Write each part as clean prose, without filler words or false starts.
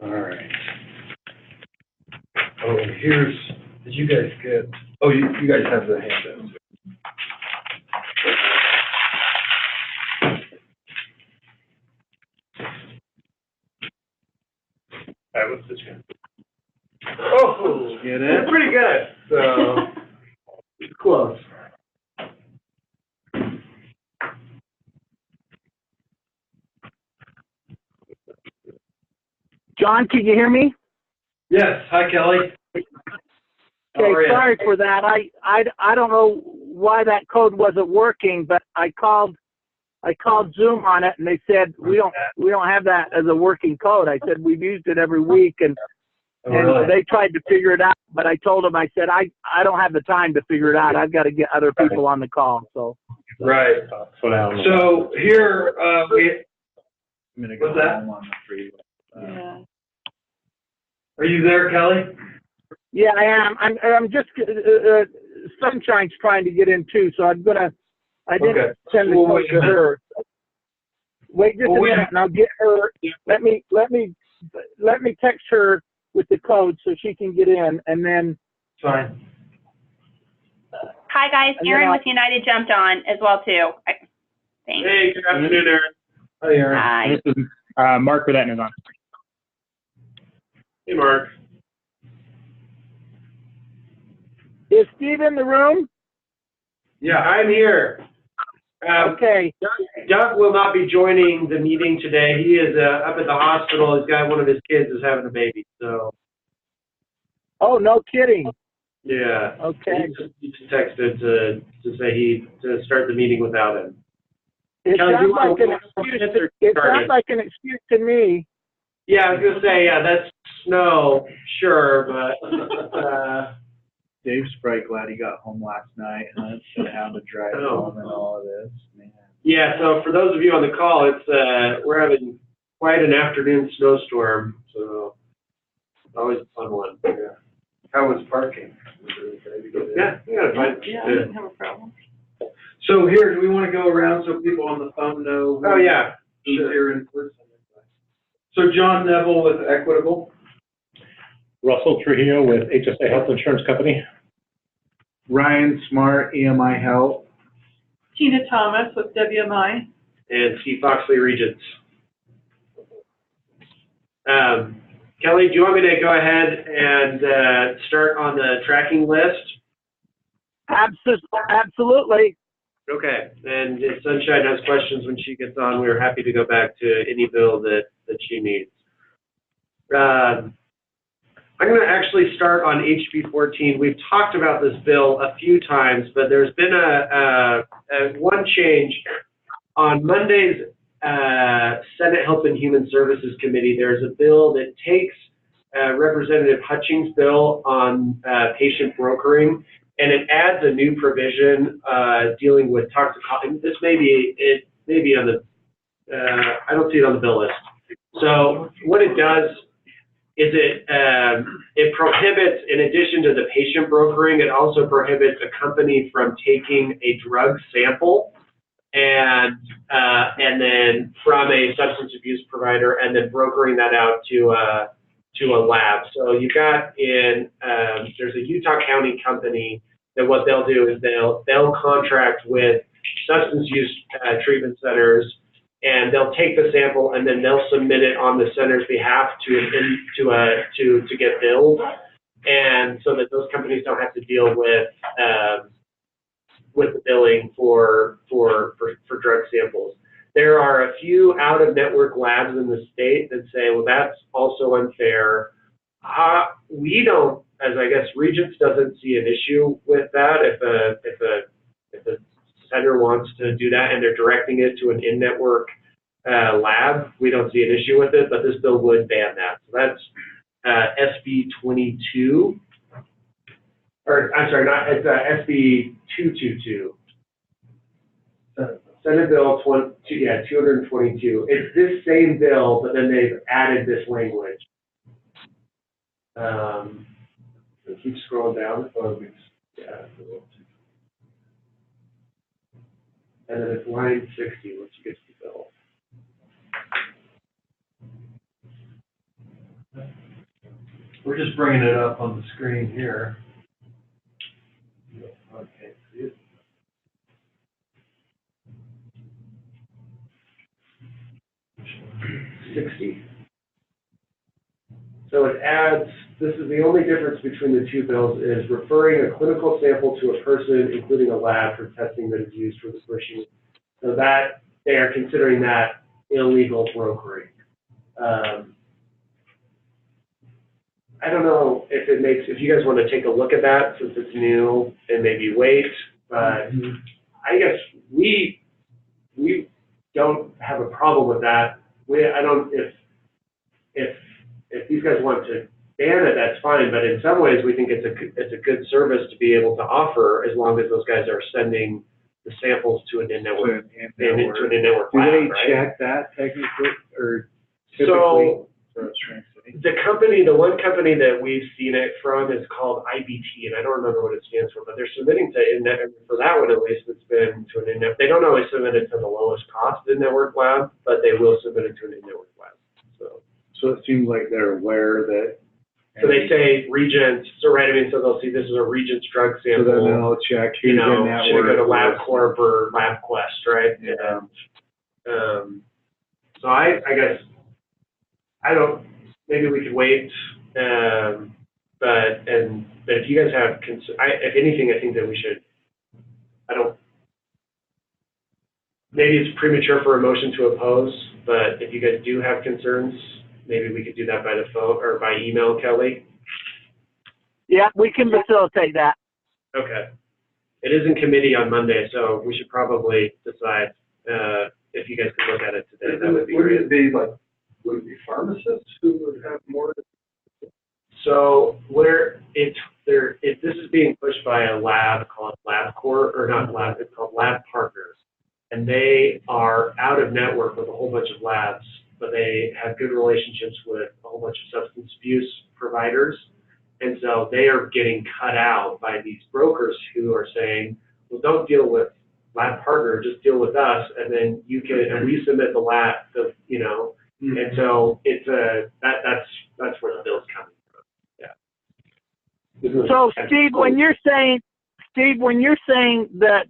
All right. Oh, and here's, did you guys get, oh, you guys have the handouts. All right, what's this one? Oh, get it? Pretty good. So, it's close. John, can you hear me? Yes. Hi, Kelly. Okay, sorry for that. I don't know why that code wasn't working, but I called Zoom on it and they said we don't have that as a working code. I said we've used it every week and really? they tried to figure it out, but I told them, I said I don't have the time to figure it out. I've got to get other people on the call. So right. So here what's that? Yeah. Are you there, Kelly? yeah, I am. I'm just Sunshine's trying to get in too, so I didn't send the code to her. Wait just a minute, and I'll get her. Let me text her with the code so she can get in, and then. Fine. Hi guys, Erin with United jumped on as well too. Thanks. Hey, good afternoon, Erin. Hi, Erin. Hi. This is Mark Burdett is on. Hey, Mark. Is Steve in the room? Yeah, I'm here. Okay. Doug will not be joining the meeting today. He is up at the hospital. He's got one of his kids is having a baby. So. Oh, no kidding. Yeah. Okay. He just texted to say to start the meeting without him. It Kelly, sounds like an excuse. It sounds like an excuse to me. Yeah, I was gonna say that's snow, sure, but. Dave's probably glad he got home last night and instead of having to drive home and all of this, man. Yeah, so for those of you on the call, it's we're having quite an afternoon snowstorm, so always a fun one. Yeah. How was parking? Yeah, we got it fine. Yeah, I didn't have a problem. So here, do we want to go around so people on the phone know? Oh, yeah. Who's Sure. here in person? So John Neville with Equitable. Russell Trujillo with HSA Health Insurance Company. Ryan Smart, EMI Help. Tina Thomas with WMI. And Steve Foxley, Regents. Kelly, do you want me to go ahead and start on the tracking list? Absolutely. Okay, and if Sunshine has questions when she gets on, we're happy to go back to any bill that she needs. I'm going to actually start on HB 14. We've talked about this bill a few times, but there's been a one change. On Monday's Senate Health and Human Services Committee, there's a bill that takes Representative Hutchings' bill on patient brokering, and it adds a new provision dealing with toxicology. This may be on the, I don't see it on the bill list. So what it does is it prohibits, in addition to the patient brokering, it also prohibits a company from taking a drug sample and then from a substance abuse provider and then brokering that out to a lab. So you've got there's a Utah County company that what they'll do is they'll contract with substance use treatment centers, and they'll take the sample and then they'll submit it on the center's behalf to get billed, and so that those companies don't have to deal with the billing for drug samples. There are a few out-of-network labs in the state that say, well, that's also unfair. We don't, as I guess Regents doesn't see an issue with that if a center wants to do that and they're directing it to an in-network lab. We don't see an issue with it, but this bill would ban that. So that's SB 22, or I'm sorry, not it's SB 222. Senate Bill 222. It's this same bill, but then they've added this language. Keep scrolling down. Yeah. And then it's line 60 once you get to the bill. We're just bringing it up on the screen here. Okay, see it? So it adds, this is the only difference between the two bills, is referring a clinical sample to a person, including a lab, for testing that is used for the pushing. So that, they are considering that illegal brokering. I don't know if it makes, if you guys want to take a look at that since it's new and maybe wait, but I guess we don't have a problem with that. I don't, if these guys want to ban it, that's fine, but in some ways we think it's a good service to be able to offer as long as those guys are sending the samples to an in-network, To an in-network. to an in-network Do lab, they right? check that technically, or typically? So, So it's trying to say. the one company that we've seen it from is called IBT, and I don't remember what it stands for, but they're submitting to in-network, for that one at least, it's been to an in-network. They don't always submit it to the lowest cost in-network lab, but they will submit it to an in-network lab, so. So it seems like they're aware that. So they say Regents, so right, I mean, so they'll see this is a Regents drug So then sample, they'll check you who's know, in that should it go to work LabCorp or LabQuest, right? Yeah. So I guess, maybe we could wait, but if you guys have, if anything, I think that we should, maybe it's premature for a motion to oppose, but if you guys do have concerns, maybe we could do that by the phone or by email, Kelly. Yeah, we can facilitate that. Okay. It is in committee on Monday, so we should probably decide, if you guys could look at it today, that would be great. Would it be pharmacists who would have more? So this is being pushed by a lab called LabCorp, or not lab, it's called Lab Partners. And they are out of network with a whole bunch of labs, but they have good relationships with a whole bunch of substance abuse providers. And so they are getting cut out by these brokers who are saying, well, don't deal with Lab Partner, just deal with us, and then you can, and we submit the lab, and so it's that's where the bill's coming from. Yeah. So Steve, when you're saying that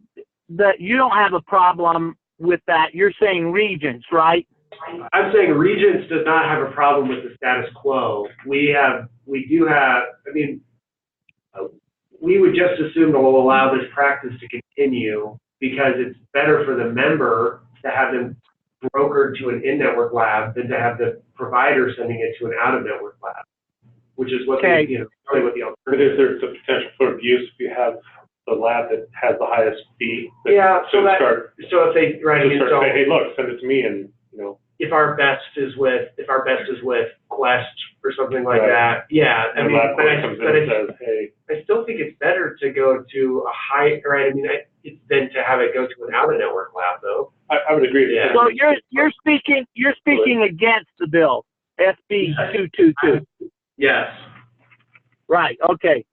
you don't have a problem with that, you're saying Regents, right? I'm saying Regents does not have a problem with the status quo. We do have, I mean, we would just assume that we'll allow this practice to continue because it's better for the member to have them brokered to an in-network lab than to have the provider sending it to an out-of-network lab, which is what Okay. probably what the But alternative is there the potential for abuse if you have the lab that has the highest fee? Yeah, so start, so if they, right, I mean, so say, hey, look, send it to me, and, if our best is with Quest or something like that, yeah, I and mean, LabCorp but comes in and says, hey, I still think it's better to go to a high, right, I mean, than to have it go to an out-of-network lab, though. I would agree. Yeah. So you're speaking against the bill, SB 222. Yes. Right. Okay.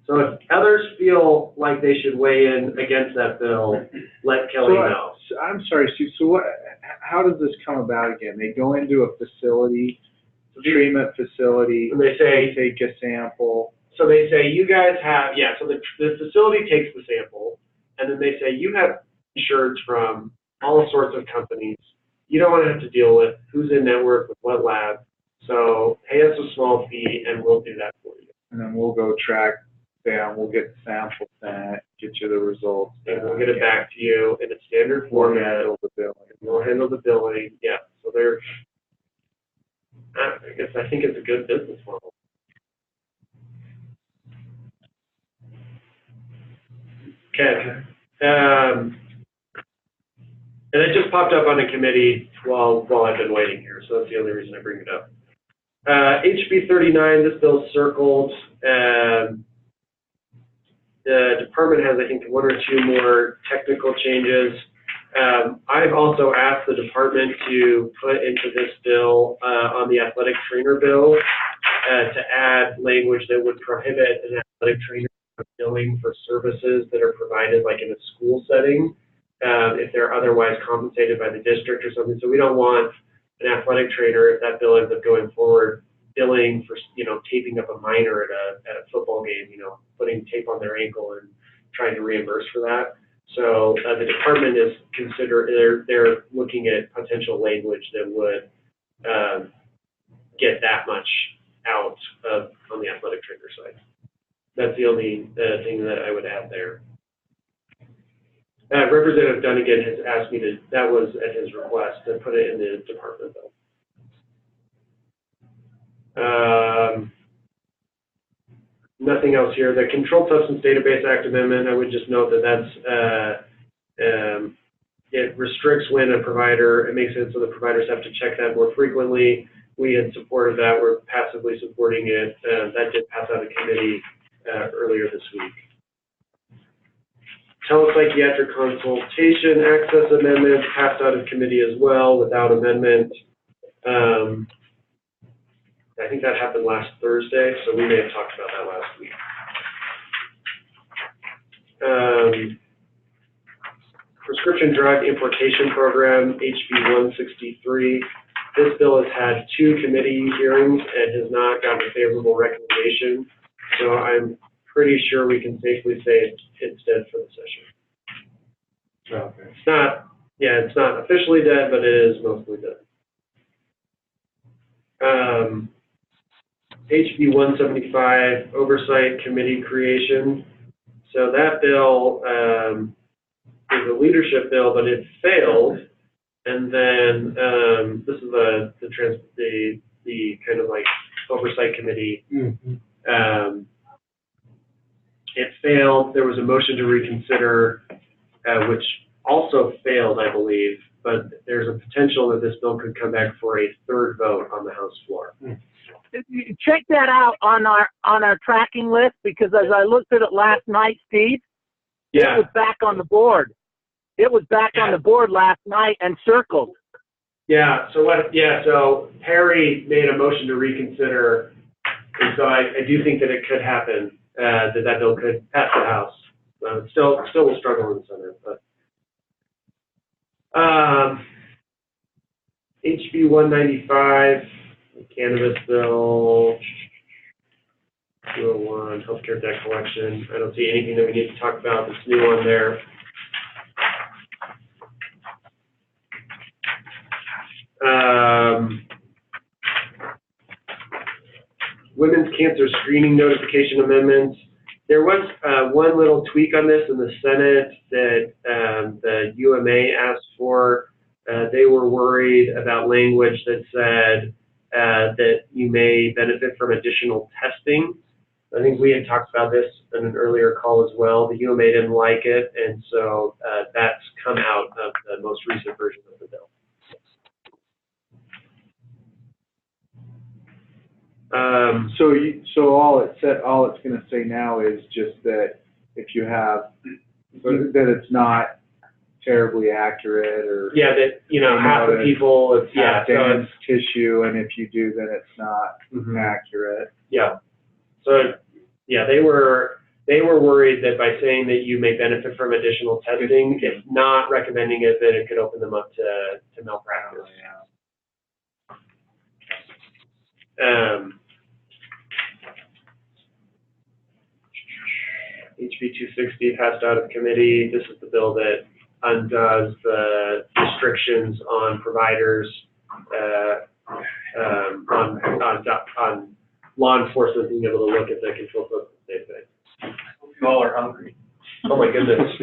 So if others feel like they should weigh in against that bill, let Kelly know. So I'm sorry, Steve, so how does this come about again? They go into a facility, treatment facility, And they say, take a sample. so they say, you guys have, yeah, so the facility takes the sample, and then they say, you have insureds from all sorts of companies. You don't want to have to deal with who's in network with what lab. So pay us a small fee, and we'll do that for you. And then we'll go track down, we'll get the sample sent, get you the results. And we'll get it back to you in a standard We'll format. handle the billing. We'll handle the billing, yeah. So I think it's a good business model. Okay. And it just popped up on the committee while I've been waiting here, so that's the only reason I bring it up. HB 39, this bill's circled. The department has, I think, one or two more technical changes. I've also asked the department to put into this bill, on the athletic trainer bill, to add language that would prohibit an athletic trainer from billing for services that are provided like in a school setting, if they're otherwise compensated by the district or something. So we don't want an athletic trainer, if that bill ends up going forward, billing for, taping up a minor at a football game, putting tape on their ankle and trying to reimburse for that. So the department is they're looking at potential language that would get that much out of on the athletic trainer side. That's the only thing that I would add there. Representative Dunnigan has asked me that was at his request, to put it in the department bill. Nothing else here. The Controlled Substance Database Act amendment, I would just note that it restricts when a provider, it makes it so the providers have to check that more frequently. We had supported that. We're passively supporting it. That did pass out of committee earlier this week. Telepsychiatric consultation access amendment passed out of committee as well without amendment. I think that happened last Thursday, so we may have talked about that last week. Prescription drug importation program, HB 163. This bill has had 2 committee hearings and has not gotten a favorable recommendation. So I'm pretty sure we can safely say it's dead for the session. Okay. It's not officially dead, but it is mostly dead. HB 175, Oversight Committee Creation. So that bill is a leadership bill, but it failed. And then this is the kind of like Oversight Committee. Mm-hmm. It failed. There was a motion to reconsider, which also failed, I believe. But there's a potential that this bill could come back for a 3rd vote on the House floor. Check that out on our tracking list, because as I looked at it last night, Steve, it was back on the board. It was back on the board last night and circled. Yeah. So Perry made a motion to reconsider, and so I do think that it could happen, that bill could pass the House. Still will struggle in the Senate, but. HB 195, cannabis bill, 201, healthcare debt collection. I don't see anything that we need to talk about that's new on there. Women's cancer screening notification amendments. There was one little tweak on this in the Senate that the UMA asked for. They were worried about language that said that you may benefit from additional testing. I think we had talked about this in an earlier call as well. The UMA didn't like it, and so that's come out of the most recent version of the bill. So all it's going to say now is just that if you have, that it's not terribly accurate, or that half the people, damaged tissue, and if you do, then it's not accurate. Yeah. So they were worried that by saying that you may benefit from additional testing, if not recommending it, that it could open them up to malpractice. HB 260 passed out of committee. This is the bill that undoes the restrictions on providers, on law enforcement being able to look at the controlled substance database. You all are hungry. Oh my goodness.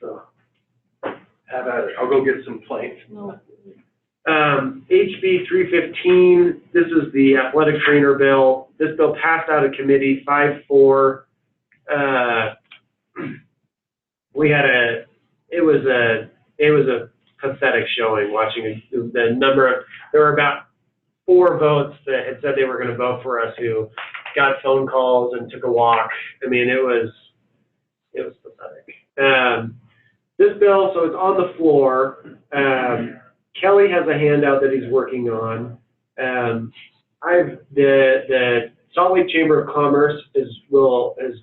So, have at it. I'll go get some plates. HB 315, this is the athletic trainer bill. This bill passed out of committee 5-4. It was a pathetic showing watching the number of, there were about 4 votes that had said they were going to vote for us who got phone calls and took a walk. I mean, it was pathetic. This bill, so it's on the floor. Kelly has a handout that he's working on. The Salt Lake Chamber of Commerce has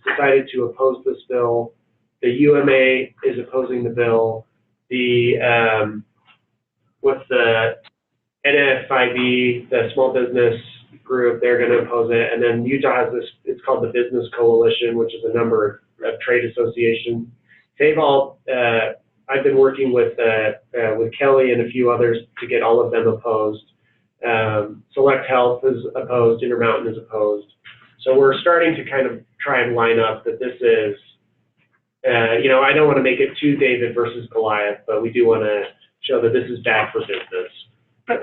decided to oppose this bill. The UMA is opposing the bill. The what's the NFIB, the small business group, they're going to oppose it. And then Utah has this, it's called the Business Coalition, which is a number of trade associations. They've all, I've been working with Kelly and a few others to get all of them opposed. Select Health is opposed, Intermountain is opposed. So we're starting to kind of try and line up that this is, you know, I don't want to make it too David versus Goliath, but we do want to show that this is bad for business. But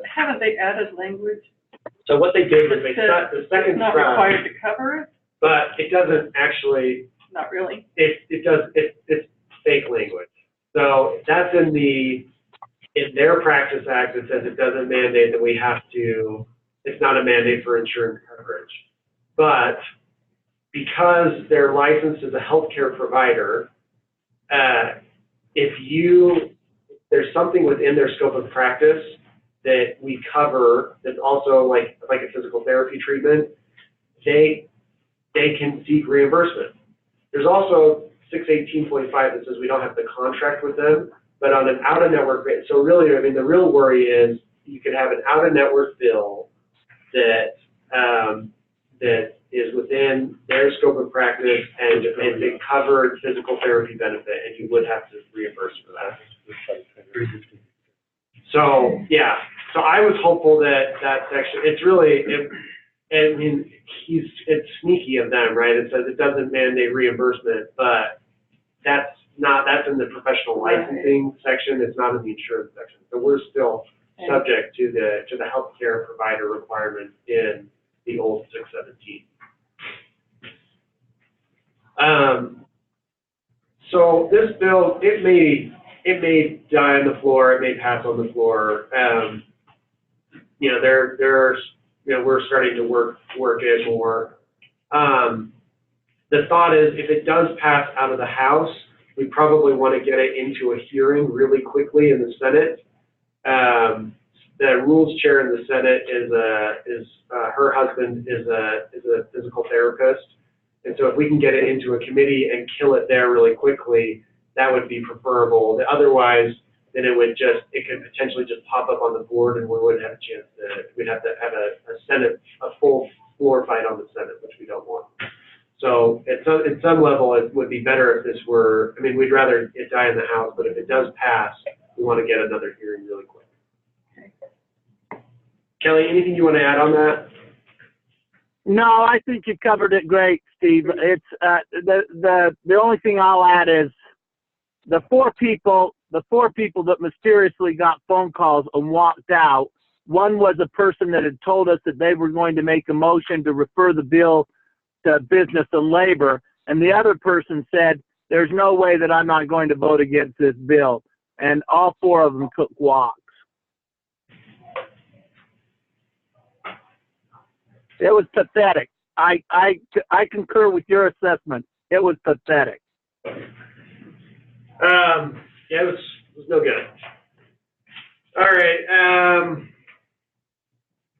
haven't they added language? So what they did was they set the second It's not round, required to cover it? but it doesn't actually, Not really. it's fake language. So that's in their Practice Act, it says it doesn't mandate that we have to, it's not a mandate for insurance coverage. But because they're licensed as a healthcare provider, there's something within their scope of practice that we cover that's also like a physical therapy treatment, they can seek reimbursement. There's also 618.5 that says we don't have to contract with them, but on an out-of-network basis. So really, I mean, the real worry is you could have an out-of-network bill that that is within their scope of practice and they covered physical therapy benefit, and you would have to reimburse for that. So yeah, so I was hopeful that section. It's really, I mean, it's sneaky of them, right? It says it doesn't mandate reimbursement, but that's in the professional licensing section. It's not in the insurance section. So we're still subject to the healthcare provider requirement in the old 617. So this bill, it may die on the floor, it may pass on the floor. You know, we're starting to work it more. The thought is, if it does pass out of the House, we probably want to get it into a hearing really quickly in the Senate. The rules chair in the Senate is her husband is a physical therapist, and so if we can get it into a committee and kill it there really quickly, that would be preferable. Otherwise, then it could potentially just pop up on the board, and we wouldn't have a chance we'd have to have a full floor fight on the Senate, which we don't want. So at some level, it would be better if this were, I mean, we'd rather it die in the House, but if it does pass, we want to get another hearing really quick. Kelly, anything you want to add on that? No, I think you covered it great, Steve. It's the only thing I'll add is the four people that mysteriously got phone calls and walked out. One was a person that had told us that they were going to make a motion to refer the bill to Business and Labor, and the other person said, "There's no way that I'm not going to vote against this bill." And all four of them took walks. It was pathetic. I concur with your assessment. It was pathetic. Yeah, it was no good. All right.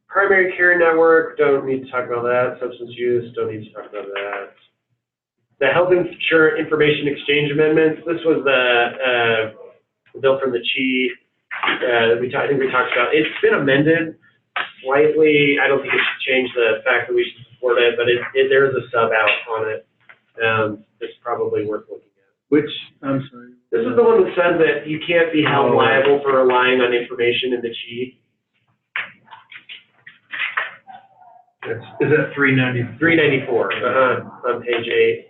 Primary care network, don't need to talk about that. Substance use, don't need to talk about that. The health insurance information exchange amendments. This was the bill from the chief. I think we talked about. It's been amended slightly. I don't think it should change the fact that we should support it, but there's a sub out on it. It's probably worth looking at. Which, I'm sorry. This is the one that says that you can't be held liable for relying on information in the chief. Is that 390? 394, on page 8.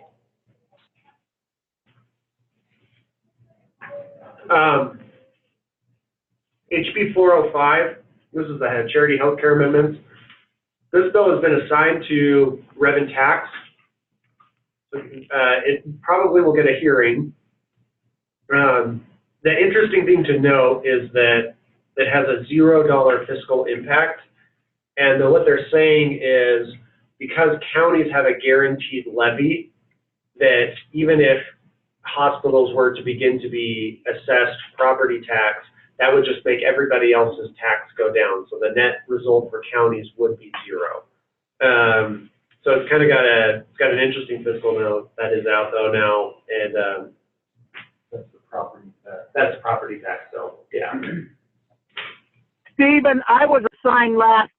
HB 405, this is the charity healthcare amendments. This bill has been assigned to Rev and Tax. It probably will get a hearing. The interesting thing to note is that it has a $0 fiscal impact. And what they're saying is because counties have a guaranteed levy, that even if hospitals were to begin to be assessed property tax, that would just make everybody else's tax go down. So the net result for counties would be zero. So it's kind of got an interesting fiscal note that is out though now, and That's the property tax. that's property tax though, yeah. Stephen, I was assigned last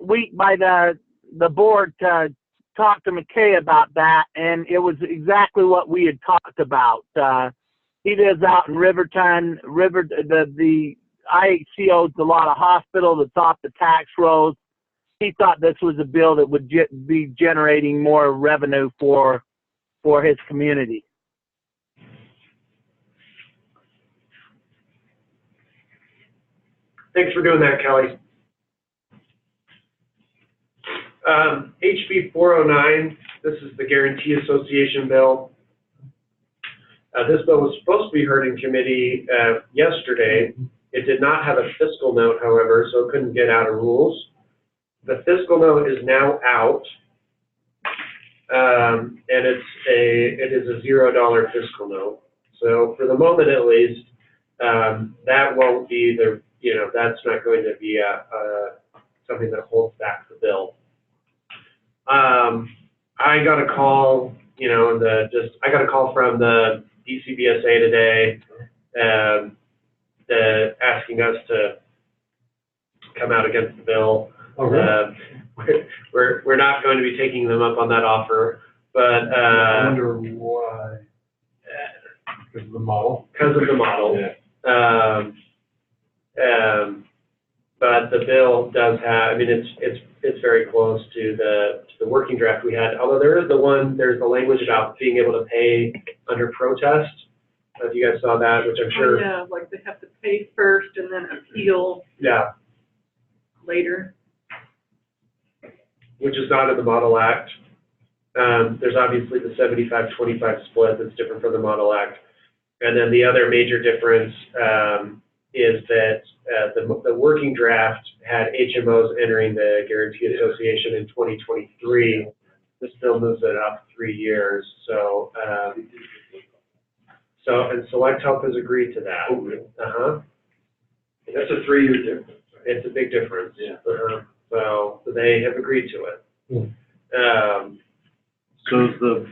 week by the board to talk to McKay about that, and it was exactly what we had talked about. He lives out in Riverton. The IHC owes a lot of hospitals. It's off the tax rolls. He thought this was a bill that would be generating more revenue for his community. Thanks for doing that, Kelly. HB 409, this is the Guarantee Association bill. This bill was supposed to be heard in committee yesterday. It did not have a fiscal note, however, so it couldn't get out of rules. The fiscal note is now out, and it is a $0 fiscal note. So for the moment, at least, that won't be that's not going to be something that holds back the bill. I got a call, I got a call from the DCBSA today, asking us to come out against the bill. Oh, really? We're not going to be taking them up on that offer, but I wonder why. Because of the model? Because of the model. Yeah. But the bill does have, it's very close to the working draft we had, although there's the language about being able to pay under protest. If you guys saw that, which I'm sure. Oh, yeah, like they have to pay first and then appeal Yeah, later. which is not in the Model Act. There's obviously the 75-25 split that's different from the Model Act. And then the other major difference is that the working draft had HMOs entering the Guarantee Association in 2023. This bill moves it up 3 years. So and Select Health has agreed to that. Oh, really? That's a 3-year difference. It's a big difference. Yeah. So they have agreed to it. So is the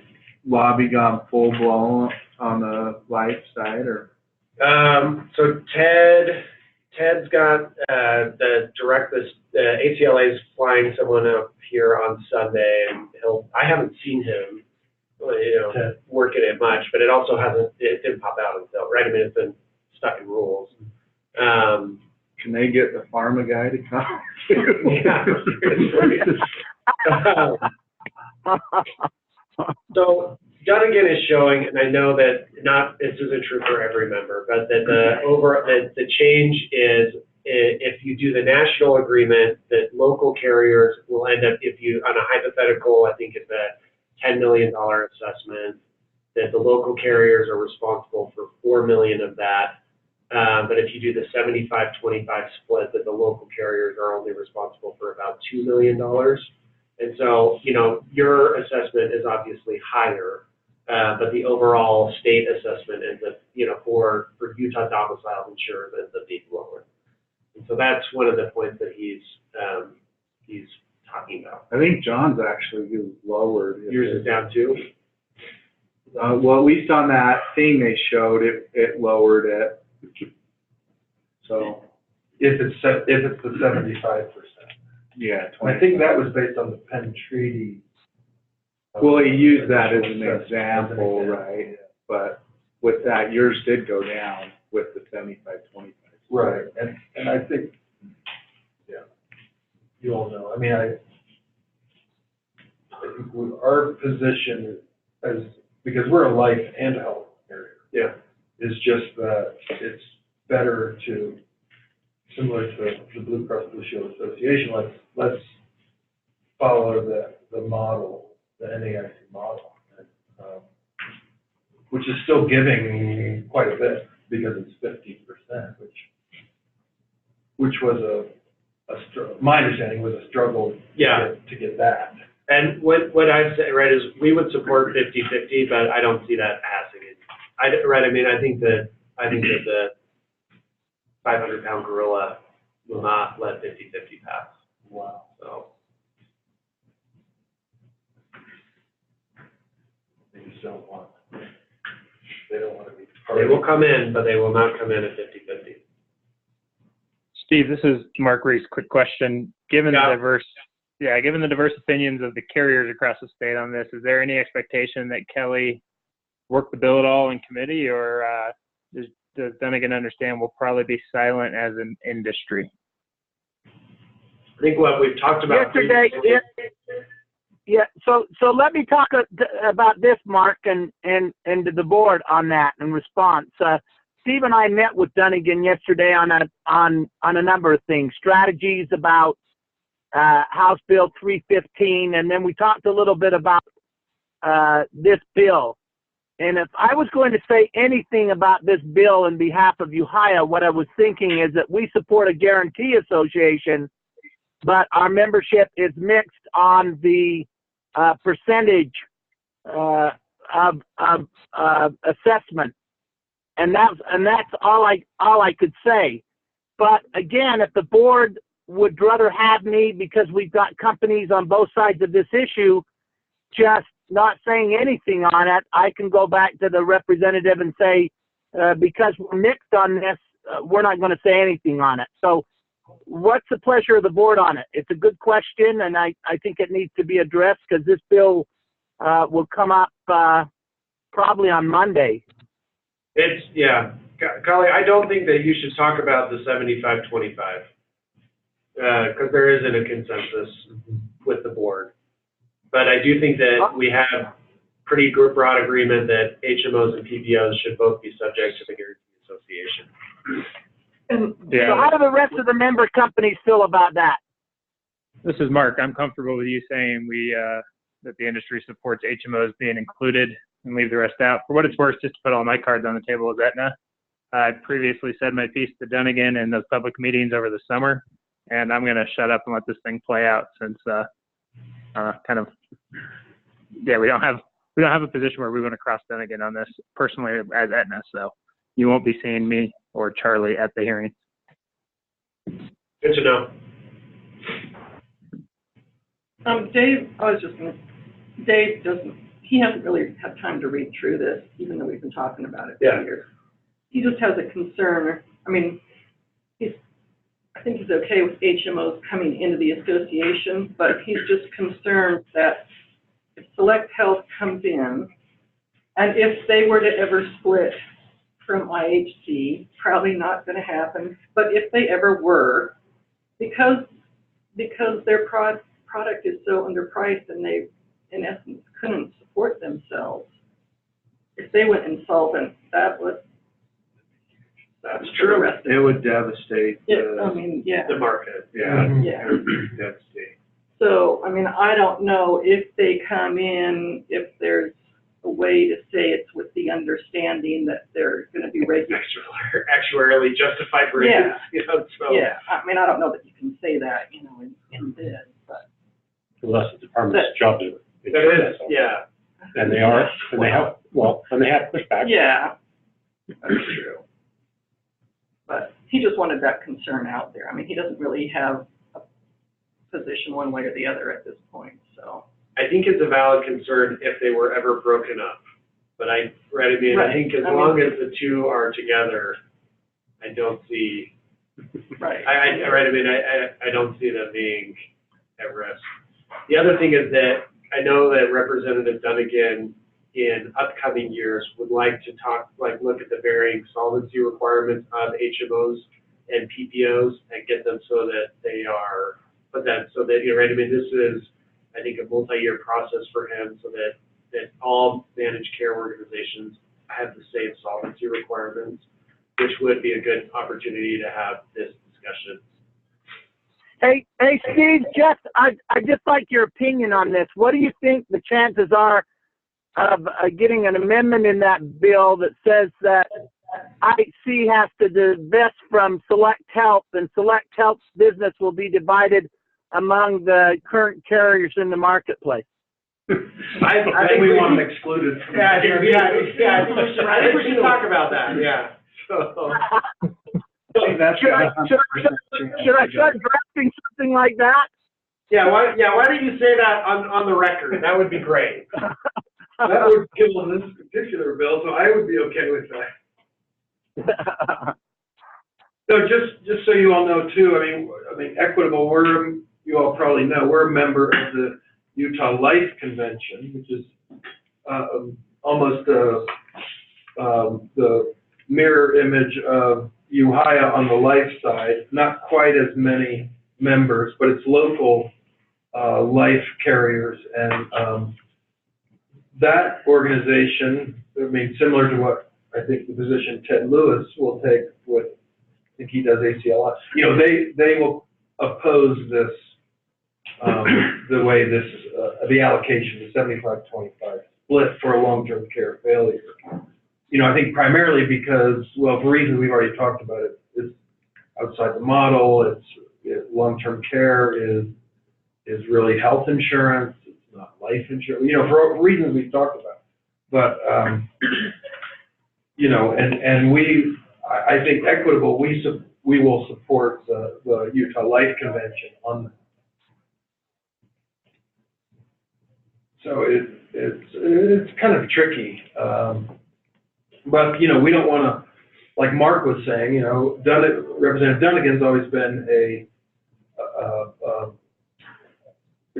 lobby gone full blown on the life side, or? So Ted's got the ACLA's flying someone up here on Sunday, and I haven't seen him, working it much, but it didn't pop out until, right? It's been stuck in rules. Can they get the pharma guy to come? Yeah. So Dunnigan is showing, and I know that this isn't true for every member, but that the change is if you do the national agreement, that local carriers will end up, on a hypothetical, I think it's a $10 million assessment, that the local carriers are responsible for $4 million of that. But if you do the 75-25 split, that the local carriers are only responsible for about $2 million. And so, your assessment is obviously higher, but the overall state assessment ends up, for Utah domiciled insurers ends up being lower. And so that's one of the points that he's talking about. I think John's actually lowered. Yours is down too? Well, at least on that thing they showed, it lowered it. So, If it's the 75%. yeah. I think that was based on the Penn Treaty. Well, he used that as an example, right? But with that, yours did go down with the 75-25. Right, and I think, yeah, you all know, I think our position because we're a life and health carrier. Yeah. Is just that it's better similar to the Blue Cross Blue Shield Association, let's follow the model, the NAIC model, which is still giving quite a bit because it's 15%, which was my understanding was a struggle Yeah. to get that. And what I'd say, right, is we would support 50-50, but I don't see that passing it. I think that the 500-pound gorilla will not let 50-50 pass. Wow. So, They just don't want, they don't want to be. they will come in, but they will not come in at 50-50. Steve, this is Mark Reese. Quick question. Given Yeah. given the diverse opinions of the carriers across the state on this, is there any expectation that Kelly work the bill at all in committee, or does Dunnigan understand we'll probably be silent as an industry? I think what we've talked about Yesterday, yeah, so let me talk about this, Mark, and to the board on that in response. Steve and I met with Dunnigan yesterday on a number of things, strategies about House Bill 315, and then we talked a little bit about this bill. And if I was going to say anything about this bill on behalf of UHIA, what I was thinking is that we support a guarantee association, but our membership is mixed on the percentage of assessment, and that's all I could say. But again, if the board would rather have me, because we've got companies on both sides of this issue, just not saying anything on it, I can go back to the representative and say, because we're mixed on this, we're not going to say anything on it. So what's the pleasure of the board on it? It's a good question, and I think it needs to be addressed, because this bill will come up probably on Monday. Carly, I don't think that you should talk about the 75-25, because there isn't a consensus with the board. But I do think that we have pretty broad agreement that HMOs and PPOs should both be subject to the Guarantee Association. And So how do the rest of the member companies feel about that? This is Mark. I'm comfortable with you saying that the industry supports HMOs being included and leave the rest out. For what it's worth, just to put all my cards on the table as Aetna, I previously said my piece to Dunnigan in those public meetings over the summer, and I'm going to shut up and let this thing play out, since we don't have a position where we want to cross Dunnigan on this personally as Aetna. So you won't be seeing me or Charlie at the hearing. Good to know. Dave, Dave he hasn't really had time to read through this, even though we've been talking about it for years. He just has a concern. I mean, I think he's okay with HMOs coming into the association, but he's just concerned that if Select Health comes in, and if they were to ever split from IHC, probably not going to happen, but if they ever were, because their product is so underpriced and they, in essence, couldn't support themselves, if they went insolvent, that's true. It would devastate The market. devastate. So, I mean, I don't know if they come in, if there's a way to say it's with the understanding that they're going to be regulated. Actuarially justified rates. Yeah, I mean, I don't know that you can say that, in bid, but. Well, that's the department's job to. That is, yeah. And they are, and they have pushback. Yeah, that's true. But he just wanted that concern out there. I mean, he doesn't really have a position one way or the other at this point, so. I think it's a valid concern if they were ever broken up. But I think as long as the two are together, I don't see. Right. I don't see them being at risk. The other thing is that I know that Representative Dunnigan in upcoming years would like to look at the varying solvency requirements of HMOs and PPOs and get them so that they are, this is, I think, a multi-year process for him, so that all managed care organizations have the same solvency requirements, which would be a good opportunity to have this discussion. Hey, Steve, I'd just like your opinion on this. What do you think the chances are of getting an amendment in that bill that says that IHC has to divest from Select Health, and Select Health's business will be divided among the current carriers in the marketplace. I think we want them excluded from. Yeah, I think we should talk about that, yeah. So, Should I start drafting something like that? why don't you say that on the record? That would be great. That would kill this particular bill, so I would be okay with that. So just so you all know too, I mean, Equitable, you all probably know, we're a member of the Utah Life Convention, which is almost the mirror image of UHIA on the life side. Not quite as many members, but it's local life carriers, and that organization, I mean, similar to what I think the position Ted Lewis will take with, I think he does ACLI. You know, they will oppose this, the way this, the allocation, the 75-25 split for a long-term care failure. You know, I think primarily because, well, for reasons we've already talked about, it's outside the model. Long-term care is really health insurance. It's not life insurance. You know, for reasons we've talked about. But you know, and I think Equitable, we will support the Utah Life Convention on that. So it's kind of tricky, but you know, we don't want to, like Mark was saying, you know, Representative Dunnigan's always been a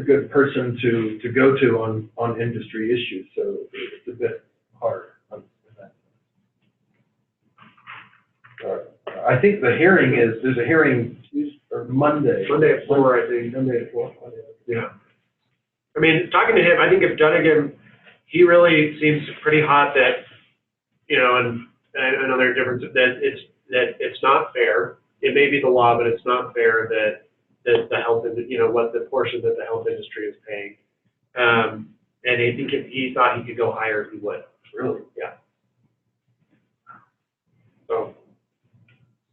good person to go to on industry issues, so it's a bit hard on that. I think the hearing there's a hearing Monday. Monday at 4, I think. Monday at 4. Yeah. I mean, talking to him, I think if Dunnigan, he really seems pretty hot that, you know, and I know there are differences, that it's not fair. It may be the law, but it's not fair that the health, you know, what the portion that the health industry is paying. And I think if he thought he could go higher, he would. Really? Yeah. So.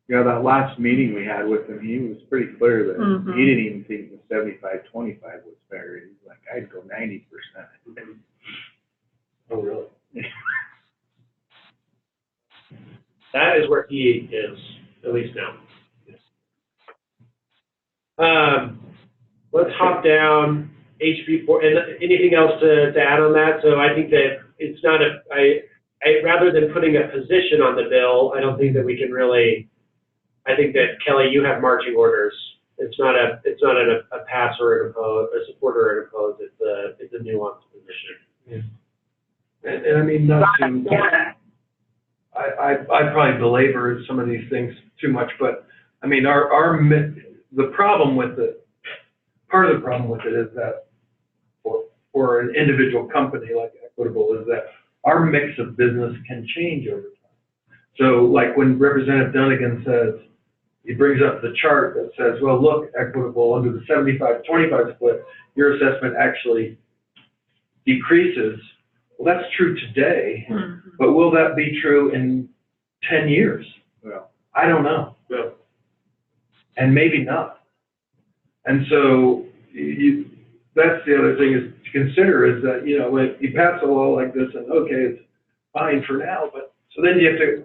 Yeah, that last meeting we had with him, he was pretty clear that he didn't even think the 75-25 was fair. He's like, I'd go 90%. Oh, really? That is where he is, at least now. Let's hop down HB4, and anything else to add on that? So I think that it's not rather than putting a position on the bill, I don't think that we can really, I think that, Kelly, you have marching orders. It's not a pass or an oppose, a support or an oppose. It's a nuanced position. Yeah. And I mean, not to, I probably belabor some of these things too much, but I mean, the problem with it, part of the problem with it is that for an individual company like Equitable is that our mix of business can change over time. So like when Representative Dunnigan says, he brings up the chart that says, well, look, Equitable, under the 75-25 split, your assessment actually decreases. Well, that's true today, but will that be true in 10 years? Well, I don't know. Yeah. And maybe not. And so that's the other thing is to consider is that, you know, when you pass a law like this and okay, it's fine for now, but so then you have to,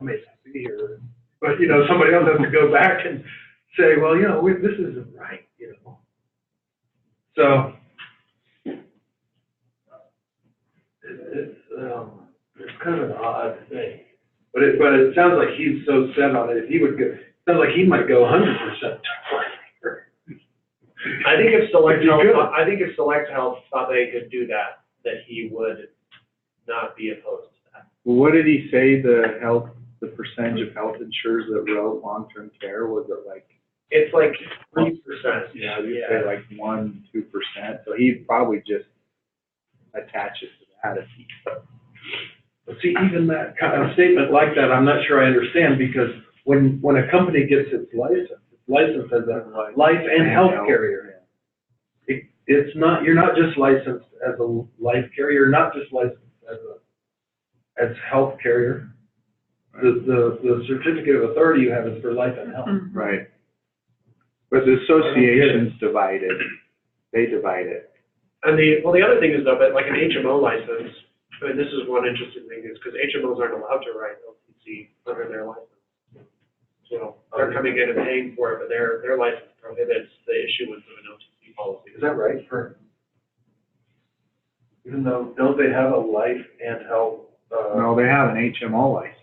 I may not be here, but you know, somebody else has to go back and say, well, you know, this isn't right, you know. So it's kind of an odd thing, but it sounds like he's so set on it. If he would go, it sounds like he might go 100%. I think if Select Health thought they could do that, that he would not be opposed to that. well, what did he say the percentage of health insurers that wrote long-term care, was it like? It's like 3%. Yeah, you'd say like 1-2%. So he'd probably just attach it to that if he. But see, even that kind of statement like that, I'm not sure I understand, because when a company gets its license as a life and health carrier, it's not, you're not just licensed as a life carrier, you're not just licensed as health carrier. The certificate of authority you have is for life and health. Right. But the association's divided. They divide it. And the other thing is though, but like an HMO license, I mean, this is one interesting thing is because HMOs aren't allowed to write LTC under their license. So they're coming in and paying for it, but their license prohibits the issuance of an LTC policy. Is that right for, even though, don't they have a life and health? No, they have an HMO license.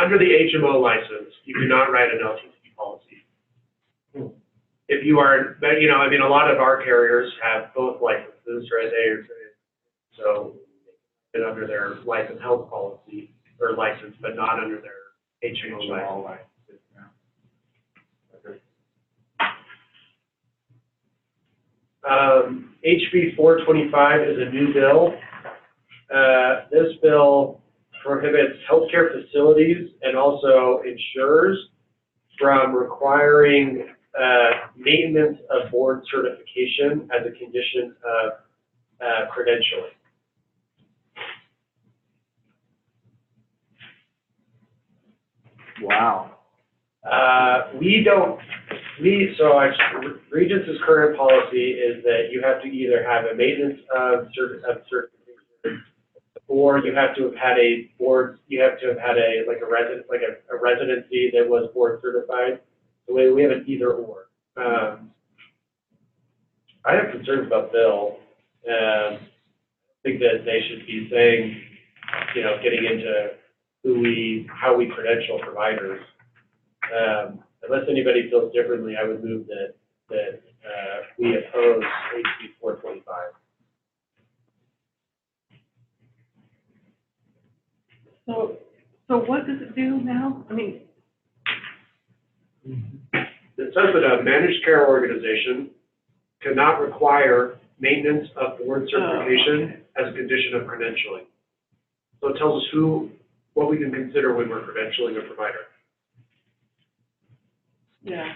Under the HMO license, you cannot write an LTC policy. If you are, but, you know, I mean, a lot of our carriers have both licenses, right? So under their life and health policy or license, but not under their HMO license. HB 425 is a new bill. This bill prohibits healthcare facilities and also insurers from requiring maintenance of board certification as a condition of credentialing. Wow. Regents' current policy is that you have to either have a maintenance of certification, or you have to have had a board, you have to have had a residency that was board certified. So we have an either or. I have concerns about Bill. I think that they should be saying, you know, getting into how we credential providers. Unless anybody feels differently, I would move that we oppose HB 425. So what does it do now? I mean, It says that a managed care organization cannot require maintenance of board certification as a condition of credentialing. So it tells us what we can consider when we're credentialing a provider. yeah,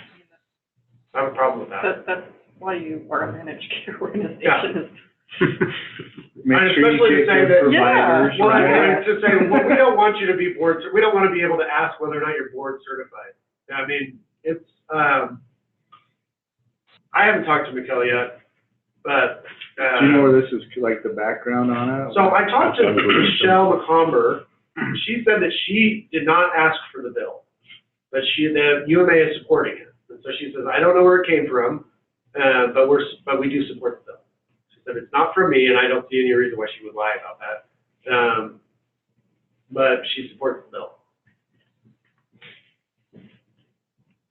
I have a problem with that. that's why you are a managed care organization. Yeah. Make And sure especially you to get say good that- providers. Well, right? and to say, well, we don't want you to be we don't want to be able to ask whether or not you're board certified. I mean, it's, I haven't talked to Mikkel yet, but, Do you know where this is, like the background on it? so I talked to Michelle McComber. She said that she did not ask for the bill, but the UMA is supporting it. And so she says, I don't know where it came from, but we do support the bill. She said, it's not from me, and I don't see any reason why she would lie about that. But she supports the bill.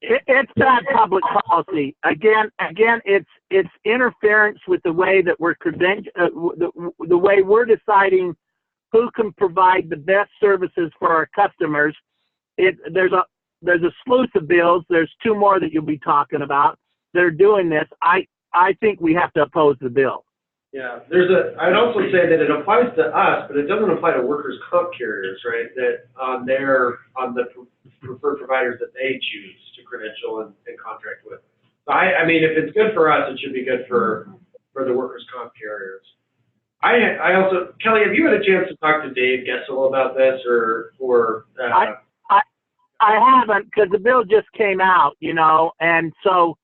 It's bad public policy. Again, it's interference with the way that we're the way we're deciding who can provide the best services for our customers. There's a slew of bills. There's two more that you'll be talking about. They're doing this. I think we have to oppose the bill. Yeah, I'd also say that it applies to us, but it doesn't apply to workers' comp carriers, right? That on the preferred providers that they choose to credential and contract with. So I mean, if it's good for us, it should be good for the workers' comp carriers. I also, Kelly, have you had a chance to talk to Dave Gessel about this or I haven't, because the bill just came out, you know, and so,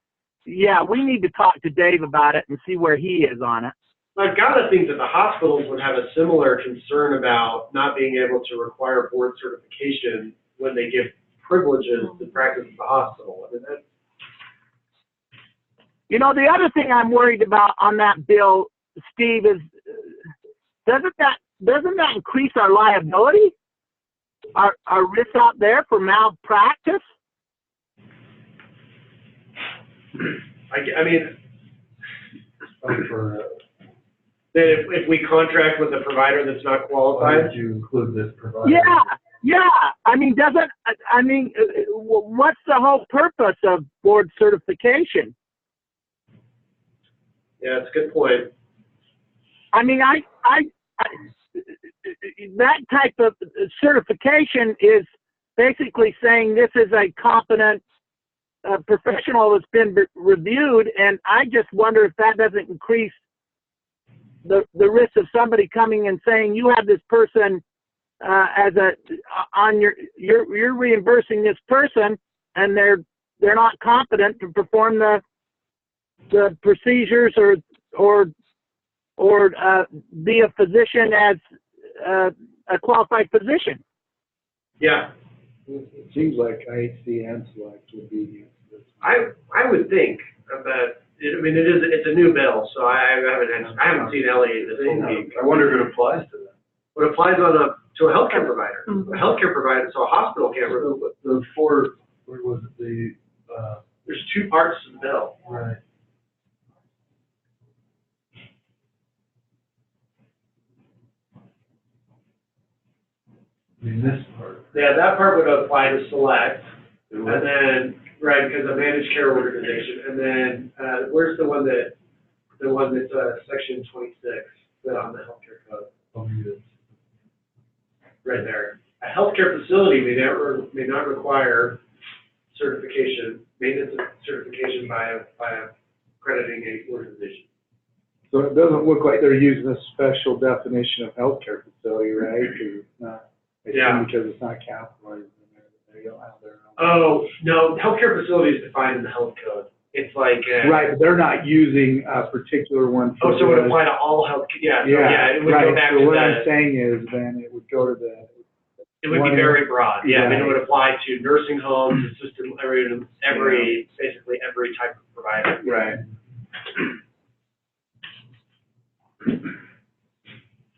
yeah, we need to talk to Dave about it and see where he is on it. I've got to think that the hospitals would have a similar concern about not being able to require board certification when they give privileges to practice at the hospital. I mean, You know, the other thing I'm worried about on that bill, Steve, is doesn't that increase our liability? Our risk out there for malpractice? I mean, For, that if we contract with a provider that's not why qualified, did you include this provider? Yeah. I mean, what's the whole purpose of board certification? yeah, it's a good point. I mean, I that type of certification is basically saying this is a competent professional that's been reviewed, and I just wonder if that doesn't increase the risk of somebody coming and saying you have this person you're reimbursing this person, and they're they're not competent to perform the procedures or be a physician as a qualified physician. Yeah, It seems like IHC and Select would be. I would think, but it's a new bill, so I haven't seen Ellie this whole week. I wonder if it applies to that. But it applies to a healthcare provider. A healthcare provider, so a hospital can't remove it. The four, what was it, There's two parts to the bill. right. I mean, this part. Yeah, that part would apply to Select, and then, right, because a managed care organization, and then, where's the one that's, section 26, on the healthcare code? Oh, yes. Right there. A healthcare facility may not require certification, maintenance certification by accrediting a organization. So it doesn't look like they're using a special definition of healthcare facility, right? 'Cause it's not, Yeah. because it's not capitalized in there, they don't have their own. Oh, no, healthcare facility is defined in the health code. It's like. Right, but they're not using a particular one. for Oh, so it would this. apply to all health, yeah, so, Yeah, it would right, go back so to what I'm the, saying is then it would go to the, it would be very broad, yeah, I mean, it Right. would apply to nursing homes, assisted, basically every type of provider. right.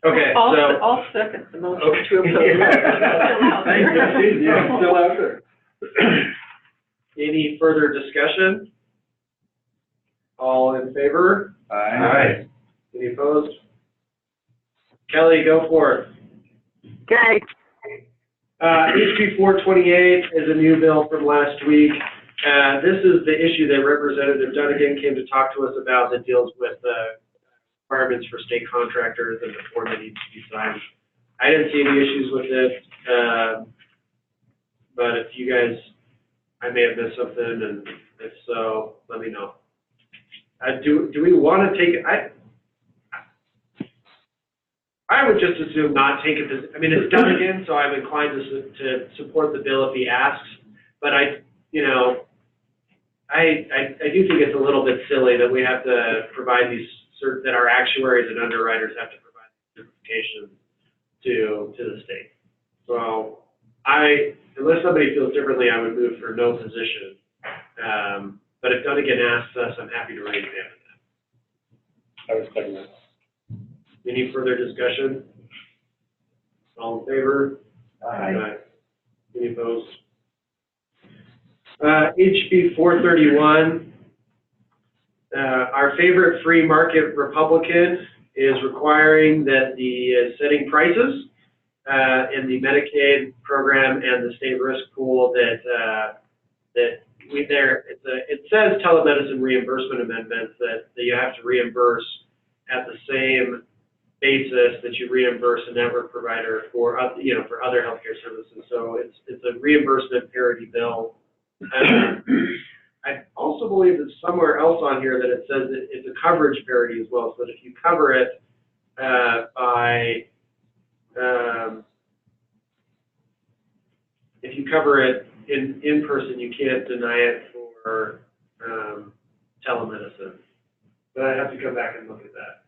Okay, so. I'll second the motion Okay. to approve. Yeah, still out there. Any further discussion? All in favor? Aye. Any opposed? Kelly, go for it. Okay. HB 428 is a new bill from last week. This is the issue that Representative Dunnigan came to talk to us about that deals with requirements for state contractors and the form that needs to be signed. I didn't see any issues with it, but if you guys, I may have missed something, and if so, let me know. Do we want to take it? I would just assume not take it. I mean, it's Dunnigan, so I'm inclined to support the bill if he asks. But I do think it's a little bit silly that we have to provide these that our actuaries and underwriters have to provide certification to the state. So unless somebody feels differently, I would move for no position. But if Dunnigan asks us, I'm happy to re-examine that. I would second that. Any further discussion? All in favor? Aye. Any opposed? HB 431, our favorite free market Republican is requiring that the setting prices in the Medicaid program and the state risk pool it says telemedicine reimbursement amendments that you have to reimburse at the same basis that you reimburse a network provider for other healthcare services. So it's a reimbursement parity bill. I also believe that somewhere else on here that it says that it's a coverage parity as well. So that if you cover it if you cover it in person, you can't deny it for telemedicine. But I have to come back and look at that.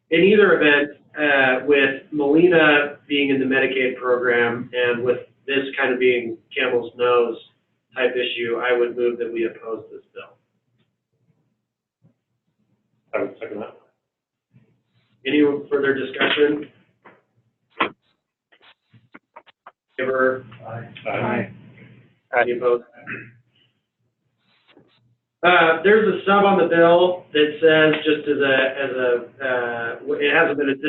In either event, with Molina being in the Medicaid program and with this kind of being Campbell's nose type issue, I would move that we oppose this bill. I would second that. Any further discussion? Favor? Aye. Any opposed? There's a sub on the bill that says, just this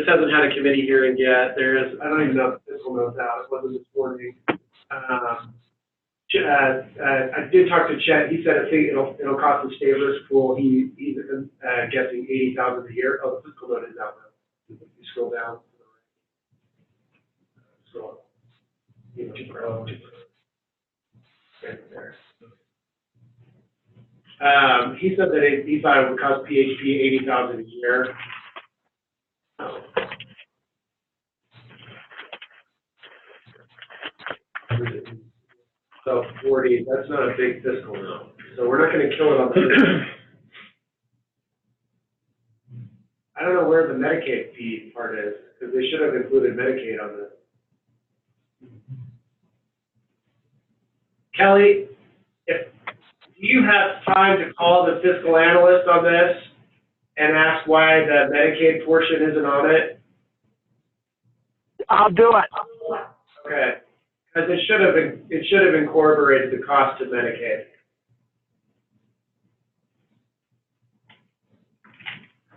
hasn't had a committee hearing yet. I don't even know if this will note out. It wasn't this morning. I did talk to Chet. He said it'll cost the state risk pool. He's guessing $80,000 a year. Oh, the fiscal note is out now. If you scroll down. Right there. He said that he thought it would cost PHP $80,000 a year. So 40, that's not a big fiscal amount. So we're not gonna kill it on the. I don't know where the Medicaid fee part is, because they should have included Medicaid on this. Kelly, do you have time to call the fiscal analyst on this and ask why the Medicaid portion isn't on it? I'll do it. Okay, because it should have incorporated the cost of Medicaid.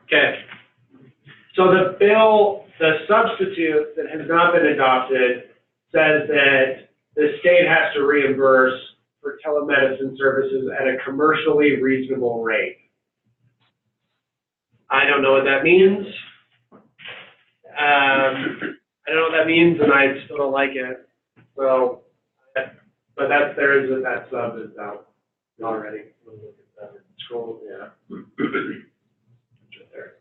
Okay. So the bill, the substitute that has not been adopted says that the state has to reimburse for telemedicine services at a commercially reasonable rate. I don't know what that means. I don't know what that means, and I still don't like it. So, but that sub is out already. Scroll, yeah. It's right there.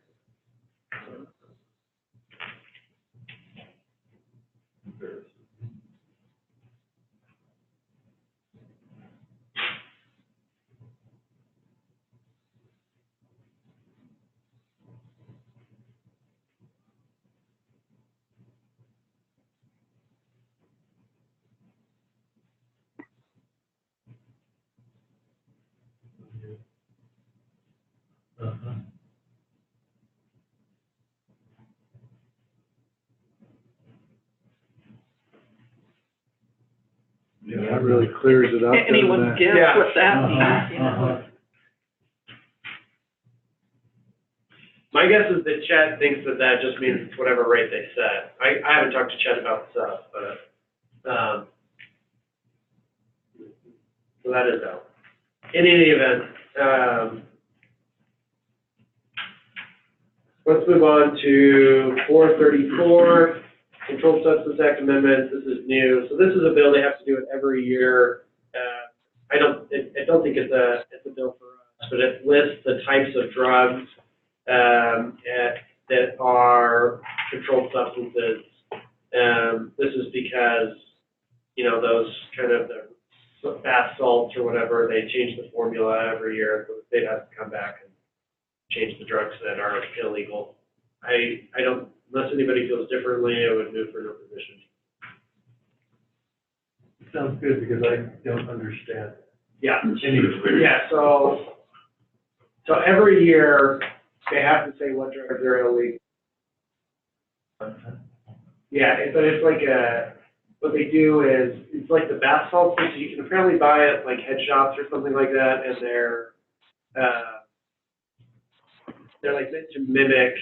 Yeah, that really clears it up, doesn't Anyone's it? guess Yeah. what that means, you know? My guess is that Chet thinks that that just means it's whatever rate they set. I haven't talked to Chet about the stuff, but, so that is out. In any event, let's move on to 434, Controlled Substance Act amendments. This is new. So this is a bill they have to do it every year. I don't think it's a bill for us, but it lists the types of drugs that are controlled substances. This is because, you know, those kind of the bath salts or whatever, they change the formula every year, so the state has to come back and change the drugs that are illegal. I don't, unless anybody feels differently, I would move for no position. Sounds good, because I don't understand. Yeah. Anyway. Yeah, so every year, they have to say what drugs are illegal. Yeah, but it's like what they do is, it's like the bath salts, so you can apparently buy it like head shops or something like that, and they're like meant to mimic,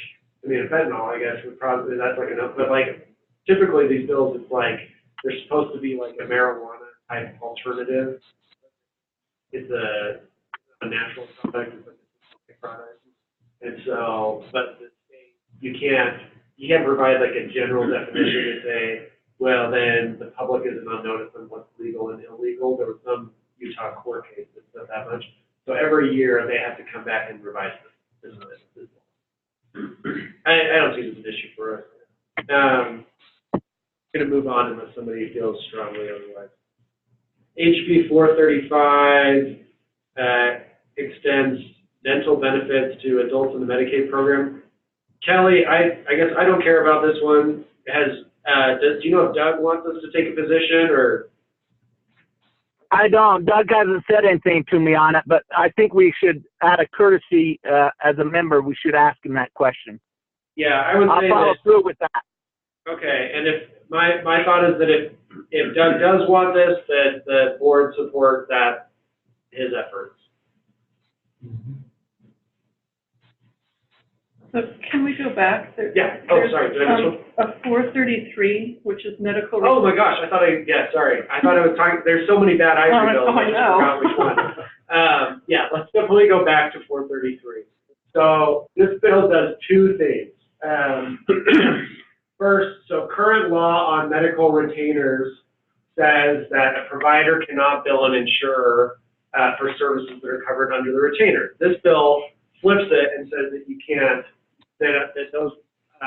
I mean, fentanyl, I guess, would probably, that's like enough, but like, typically these bills, it's like, they're supposed to be like a marijuana type alternative. It's a natural product, it's like a product. And so, but the state, you can't provide like a general definition to say, well, then the public isn't on notice on what's legal and illegal. There was some Utah court case that said that much. So every year they have to come back and revise this. I don't see this as an issue for us. I'm going to move on unless somebody feels strongly otherwise. HB 435 extends dental benefits to adults in the Medicaid program. Kelly, I guess I don't care about this one. Do you know if Doug wants us to take a position, or? I don't. Doug hasn't said anything to me on it, but I think we should, out of courtesy, as a member, we should ask him that question. Yeah, I would say I'll follow through with that. Okay, and if my thought is that if Doug does want this, that the board support his efforts. So can we go back? Yeah. Oh, sorry. Did I miss one? A 433, which is medical. Oh my gosh, sorry. I thought I was talking, there's so many bad Ivory bills. I know. I just forgot which one. Yeah, let's definitely go back to 433. So this bill does two things. First, so current law on medical retainers says that a provider cannot bill an insurer for services that are covered under the retainer. This bill flips it and says that you can't, that those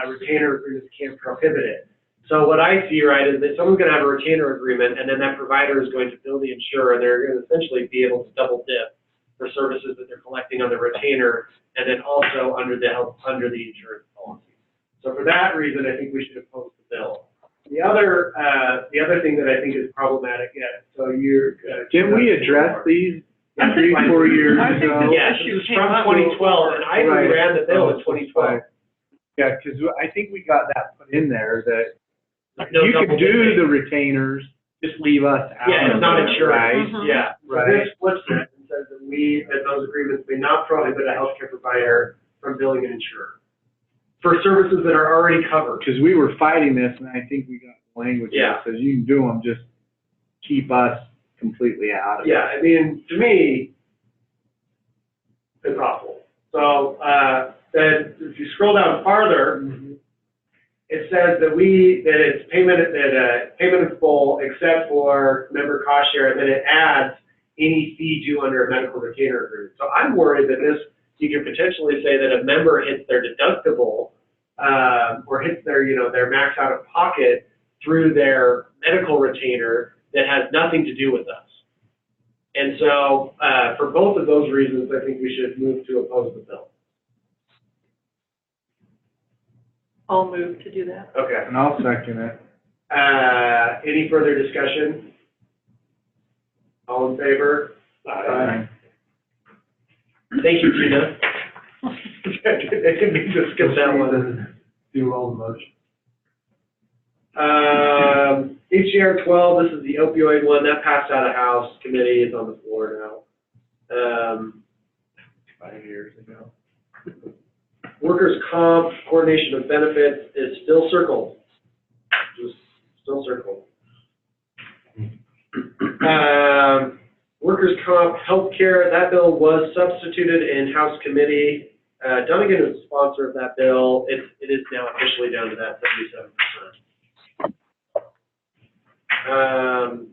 retainer agreements can't prohibit it. So what I see, right, is that someone's going to have a retainer agreement, and then that provider is going to bill the insurer, and they're going to essentially be able to double dip for services that they're collecting on the retainer, and then also under the insurance policy. So for that reason, I think we should oppose the bill. The other thing that I think is problematic, so you're. Didn't we address these I think- 3-4 years I think ago? the Yes, issue it's came from up- 2012, and I Right. ran the bill in 2012. Yeah, because I think we got that put in there that No you double could do dipping. the retainers, just leave us out. Yeah, of it's not it, insurance, Right? Mhm. yeah. So Right. this flips it and says that those agreements may not prohibit a healthcare provider from billing an insurer for services that are already covered. Because we were fighting this, and I think we got language Yeah. that says you can do them, just keep us completely out of it. Yeah, I mean, to me, it's awful. So, then if you scroll down farther, it says that it's payment in full except for member cost share, and then it adds any fee due under a medical retainer agreement. So I'm worried that you could potentially say that a member hits their deductible, or hits their max out of pocket through their medical retainer that has nothing to do with us. And so, for both of those reasons, I think we should move to oppose the bill. I'll move to do that. Okay. And I'll second it. Any further discussion? All in favor? Aye. Thank you, Tina. I didn't mean to skip that one. Do all the motion. HCR 12, this is the opioid one, that passed out of House committee, it's on the floor now. 5 years ago. Workers' comp coordination of benefits is still circled. Just still circled. Workers' comp healthcare, that bill was substituted in House committee. Dunnigan is the sponsor of that bill. It is now officially down to that 77%.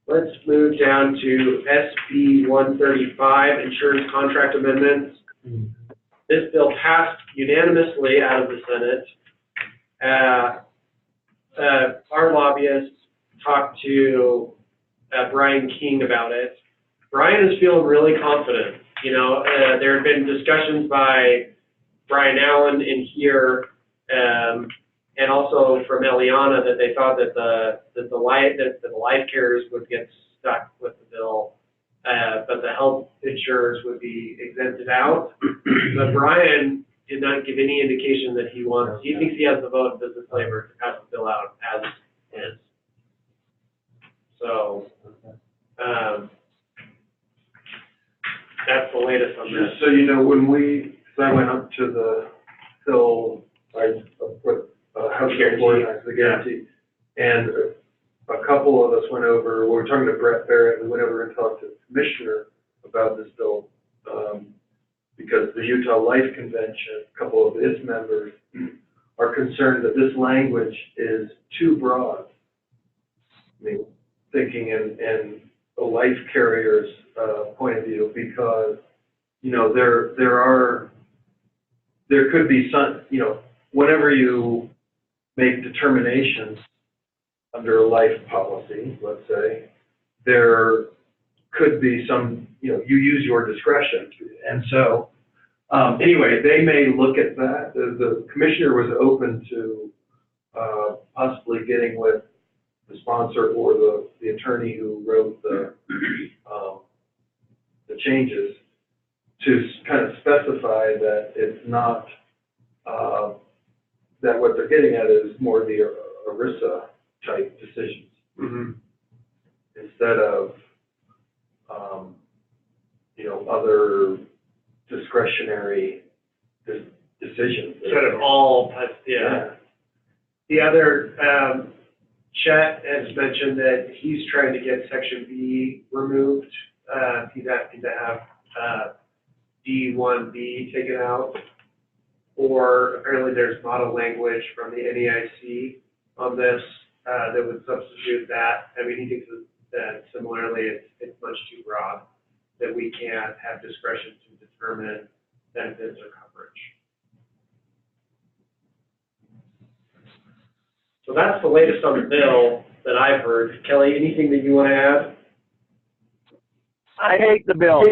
Let's move down to SB 135, insurance contract amendments. This bill passed unanimously out of the Senate. Our lobbyists talked to Brian King about it. Brian is feeling really confident. There have been discussions by Brian Allen in here, and also from Eliana, that they thought that the life carriers would get stuck with the bill, but the health insurers would be exempted out. But Brian did not give any indication that he thinks he has the vote in business labor to pass the bill out as is. So, that's the latest on this. Just so you know, so I went up to the Hill, House Board, the guarantee, and a couple of us went over, we were talking to Brett Barrett, we went over and talked to the commissioner about this bill, because the Utah Life Convention, a couple of its members are concerned that this language is too broad. I mean, thinking in a life carrier's point of view, because, there could be some, whenever you make determinations under a life policy, let's say, there could be some, you use your discretion. And so, anyway, they may look at that. The commissioner was open to possibly getting with the sponsor or the attorney who wrote the changes to kind of specify that it's not, that what they're getting at is more the ERISA type decisions. Mm-hmm. Instead of, other discretionary decisions. Instead of all, yeah. The other, Chet has mentioned that he's trying to get Section B removed. He's asking to have D1B taken out. Or apparently there's model language from the NEIC on this that would substitute that. I mean, he thinks that similarly it's much too broad, that we can't have discretion to determine benefits or coverage. So that's the latest on the bill that I've heard. Kelly, anything that you want to add? I hate the bill.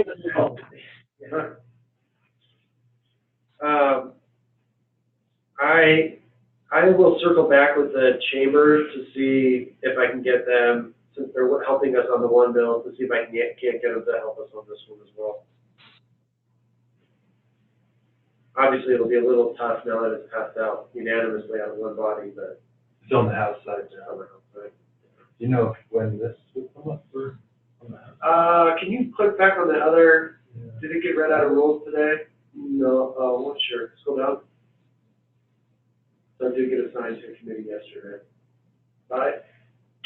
Yeah. I will circle back with the chamber to see if I can get them, since they're helping us on the one bill, to see if I can't get them to help us on this one as well. Obviously, it'll be a little tough now that it's passed out unanimously out of one body, but It's on the House side it's now. on the House side. Do you know when this will come up for, on the House? Can you click back on the other, Yeah. did it get read out of rules today? No, well, sure, scroll down. So I did get assigned to a committee yesterday. All right.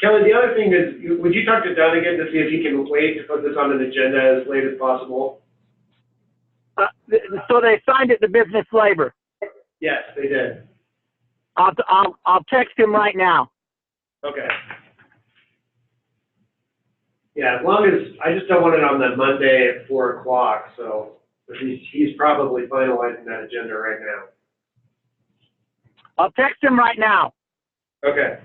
Kelly, the other thing is, would you talk to Dunnigan to see if he can wait to put this on an agenda as late as possible? So they assigned it to business labor. Yes, they did. I'll text him right now. Okay. Yeah, as long as, I just don't want it on that Monday at 4 o'clock, so, but he's probably finalizing that agenda right now. I'll text him right now. Okay.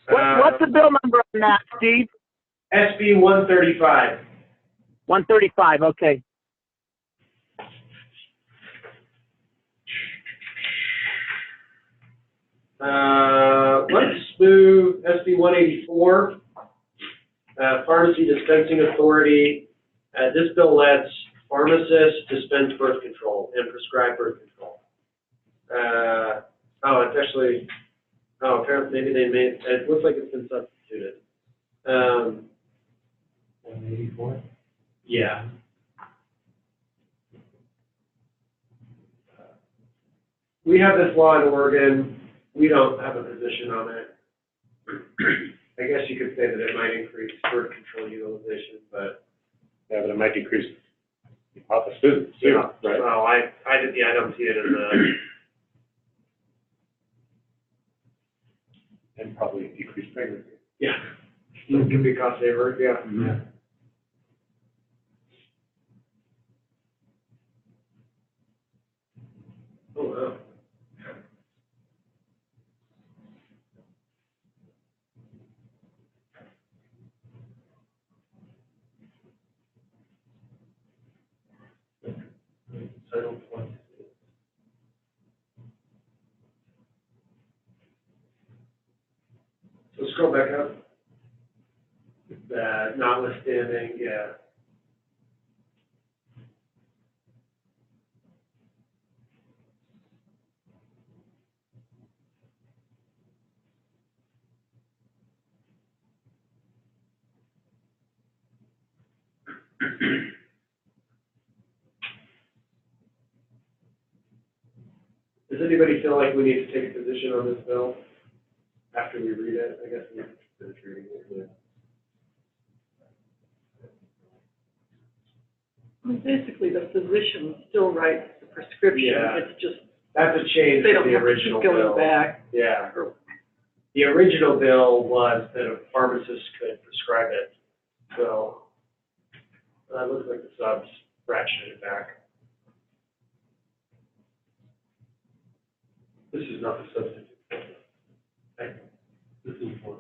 What's the bill number on that, Steve? SB 135. 135, okay. Let's move SB 184, Pharmacy Dispensing Authority. This bill lets pharmacists dispense birth control and prescribe birth control. It's actually, apparently maybe they made, it looks like it's been substituted. 184? Yeah. We have this law in Oregon. We don't have a position on it. I guess you could say that it might increase birth control utilization, but. Yeah, but it might decrease office visits too, Yeah, right? well, I don't see it in the, And probably decrease pregnancy. yeah. It could be cost saver, yeah. Yeah. Oh, wow. Title 20. So scroll back up. Notwithstanding, yeah. Does anybody feel like we need to take a position on this bill after we read it? I guess we finish reading it. Yeah. I mean, basically, the physician still writes the prescription. Yeah. It's just, That's a change they to don't the have to original keep going bill. back. Yeah. The original bill was that a pharmacist could prescribe it. So, it looks like the subs ratcheted it back. This is not the substitute. Okay. This is one.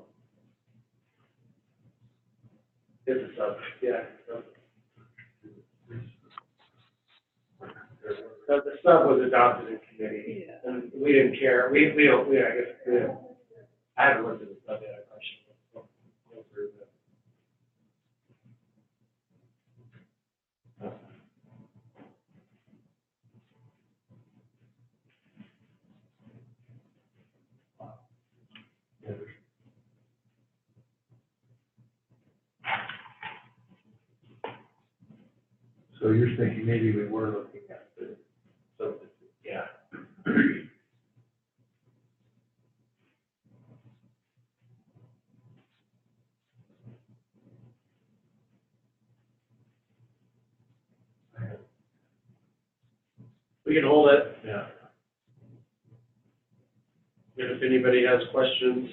It's a sub, yeah. The sub was adopted in committee, Yeah. and we didn't care. I guess, yeah. I haven't looked at the sub yet, I should go through that. Yeah. So you're thinking maybe we were looking at the substitute? Yeah. We can hold it, Yeah. and if anybody has questions,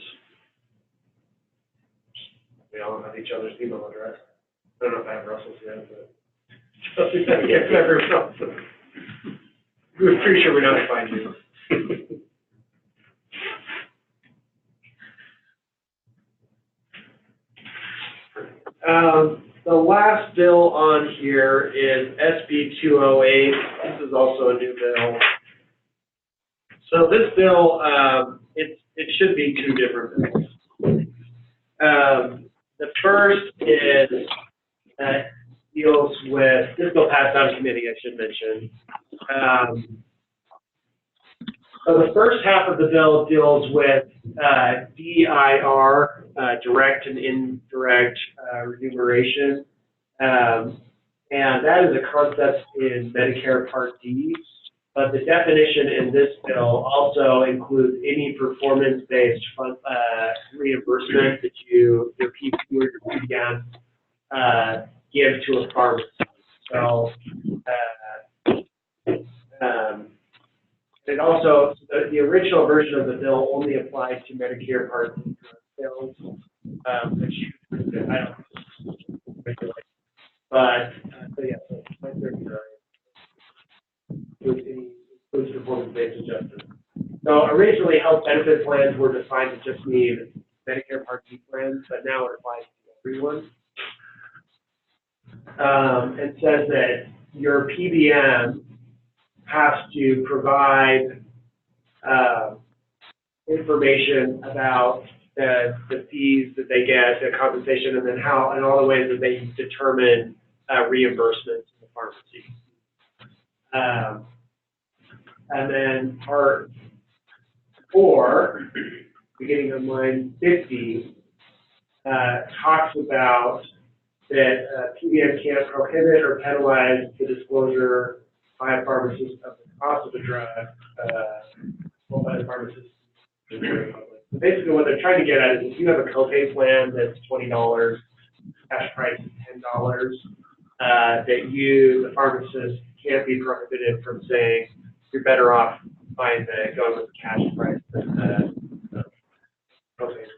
we all have each other's email address. I don't know if I have Russell's yet, but. I get everyone else's. We're pretty sure we're not gonna find you. The last bill on here is SB 208. This is also a new bill. So this bill, it should be two different bills. The first is deals with, this bill passed out of committee, I should mention. So the first half of the bill deals with DIR, direct and indirect remuneration. And that is a concept in Medicare Part D, but the definition in this bill also includes any performance-based reimbursement that your PPU or your PBM give to a pharmacy. So it also, the original version of the bill only applied to Medicare Part D sales, which I don't regulate. But, so yeah, so 539 includes performance-based adjustment. So originally, health benefit plans were defined to just mean Medicare Part D plans, but now it applies to everyone. It says that your PBM has to provide information about the fees that they get, the compensation, and then how, and all the ways that they determine reimbursement to the pharmacy. And then part 4, beginning on line 50, talks about that PBM can't prohibit or penalize the disclosure by a pharmacist of the cost of a drug, by the pharmacist. Basically, what they're trying to get at is if you have a copay plan that's $20, cash price is $10, that the pharmacist can't be prohibited from saying you're better off going with the cash price than the copay price.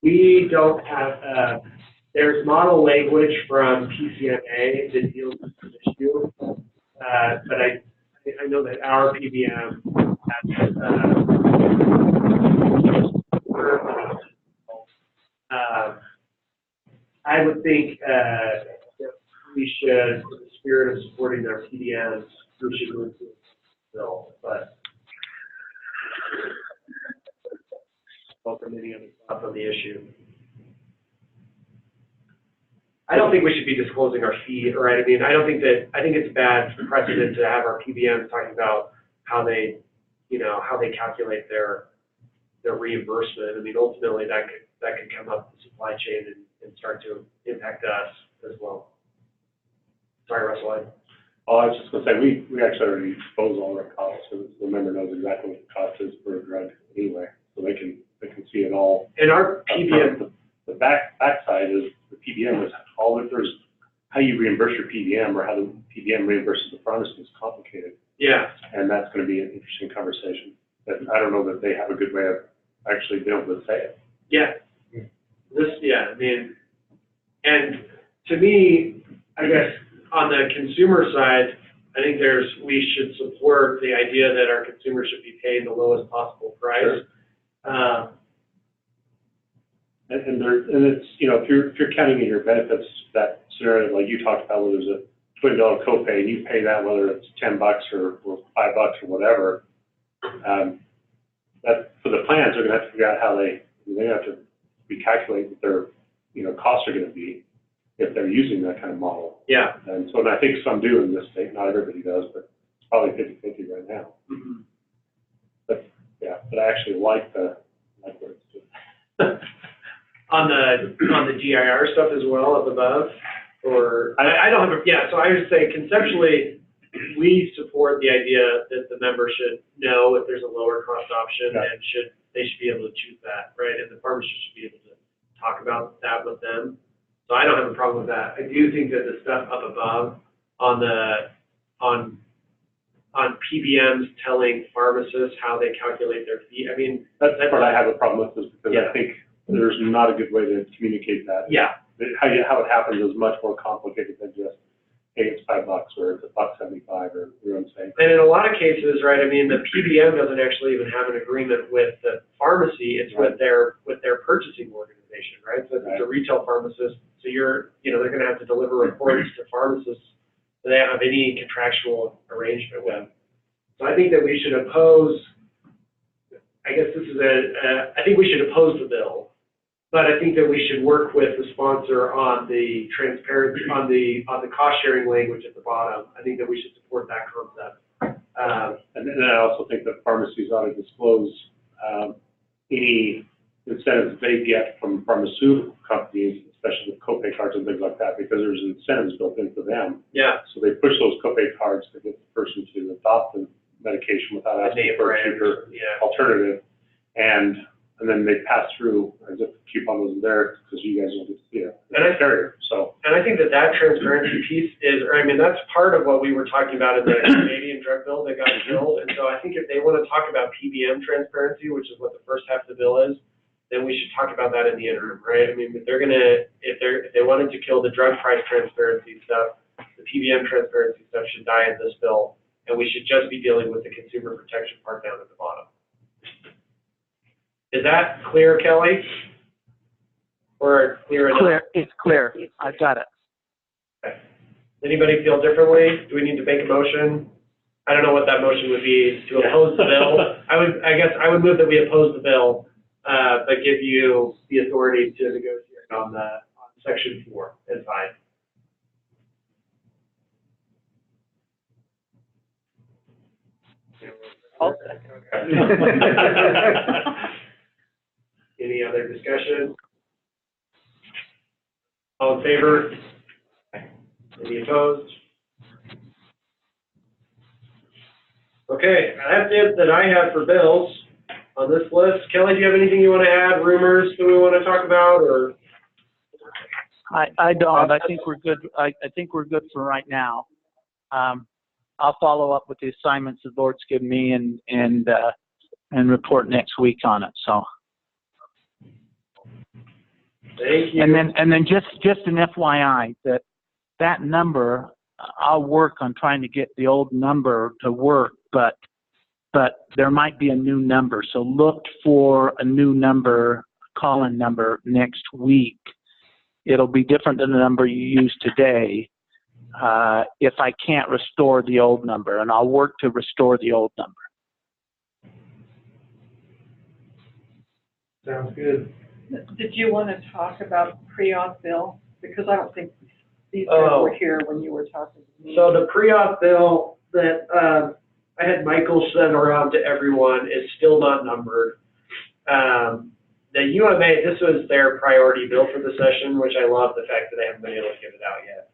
We don't have, there's model language from PCMA that deals with this issue, but I know that our PBM has, I would think we should, in the spirit of supporting our PBMs, we should move to the bill, but welcome any other thoughts on the issue. I don't think we should be disclosing our fee, right? I mean, I think it's bad precedent to have our PBMs talking about how they, how they calculate their reimbursement. I mean, ultimately that could come up the supply chain and start to impact us as well. Sorry, Russell. I was just going to say, we actually already expose all our costs, so the member knows exactly what the cost is for a drug anyway, so they can see it all. And our PBM, the backside is the PBM is all that there's how you reimburse your PBM or how the PBM reimburses the pharmacist is complicated. yeah, And that's going to be an interesting conversation. But I don't know that they have a good way of actually being able to say it. yeah. I mean, and to me, I guess on the consumer side, I think we should support the idea that our consumers should be paid the lowest possible price. Sure. And it's, if you're counting in your benefits, that scenario like you talked about, where there's a $20 copay and you pay that, whether it's $10 or $5 or whatever, that for the plans, they're going to have to figure out how they have to recalculate what their, costs are going to be if they're using that kind of model. Yeah. And so, I think some do in this state, not everybody does, but it's probably 50-50 right now. Mm-hmm. But I actually like where it's doing. On the GIR stuff as well up above, or I don't have so I would say conceptually we support the idea that the member should know if there's a lower cost option and they should be able to choose that, right? And the pharmacist should be able to talk about that with them. So I don't have a problem with that. I do think that the stuff up above on PBMs telling pharmacists how they calculate their fee. I mean, that's what I have a problem with, is because I think there's not a good way to communicate that. Yeah. How it happens is much more complicated than just, hey, it's $5 or it's $1.75 or, you know what I'm saying? And in a lot of cases, right, I mean, the PBM doesn't actually even have an agreement with the pharmacy, it's with their purchasing organization, right? So if it's a retail pharmacist, so they're gonna have to deliver reports to pharmacists, so they don't have any contractual arrangement with them. So I think that we should oppose, I guess this is I think we should oppose the bill, but I think that we should work with the sponsor on the transparency, on the cost sharing language at the bottom. I think that we should support that concept. And then I also think that pharmacies ought to disclose any incentives they get from pharmaceutical companies, especially with copay cards and things like that, because there's incentives built in for them. Yeah. So they push those copay cards to get the person to adopt the medication without asking for a cheaper alternative. And then they pass through as if the coupon wasn't there because you guys don't get to see it. And I carrier. So. And I think that transparency piece is, that's part of what we were talking about in the Canadian drug bill that got killed. And so I think if they want to talk about PBM transparency, which is what the first half of the bill is, then we should talk about that in the interim, right? I mean, if they wanted to kill the drug price transparency stuff, the PBM transparency stuff should die in this bill, and we should just be dealing with the consumer protection part down at the bottom. Is that clear, Kelly? Or clear enough? Clear, it's clear. I've got it. Okay. Anybody feel differently? Do we need to make a motion? I don't know what that motion would be, to oppose the bill. I guess I would move that we oppose the bill, but give you the authority to negotiate on section 4 and 5. Any other discussion? All in favor? Any opposed? Okay, that's it that I have for bills on this list. Kelly, do you have anything you want to add? Rumors that we want to talk about, or? I don't. I think we're good. I think we're good for right now. I'll follow up with the assignments the board's given me and report next week on it. So. Thank you. And then just an FYI that number, I'll work on trying to get the old number to work, but there might be a new number. So look for a new number, call-in number next week. It'll be different than the number you use today. If I can't restore the old number, and I'll work to restore the old number. Sounds good. Did you want to talk about pre-auth bill? Because I don't think these guys were here when you were talking to me. So the pre-auth bill that I had Michael send around to everyone is still not numbered. The UMA, this was their priority bill for the session, which I love the fact that they haven't been able to get it out yet.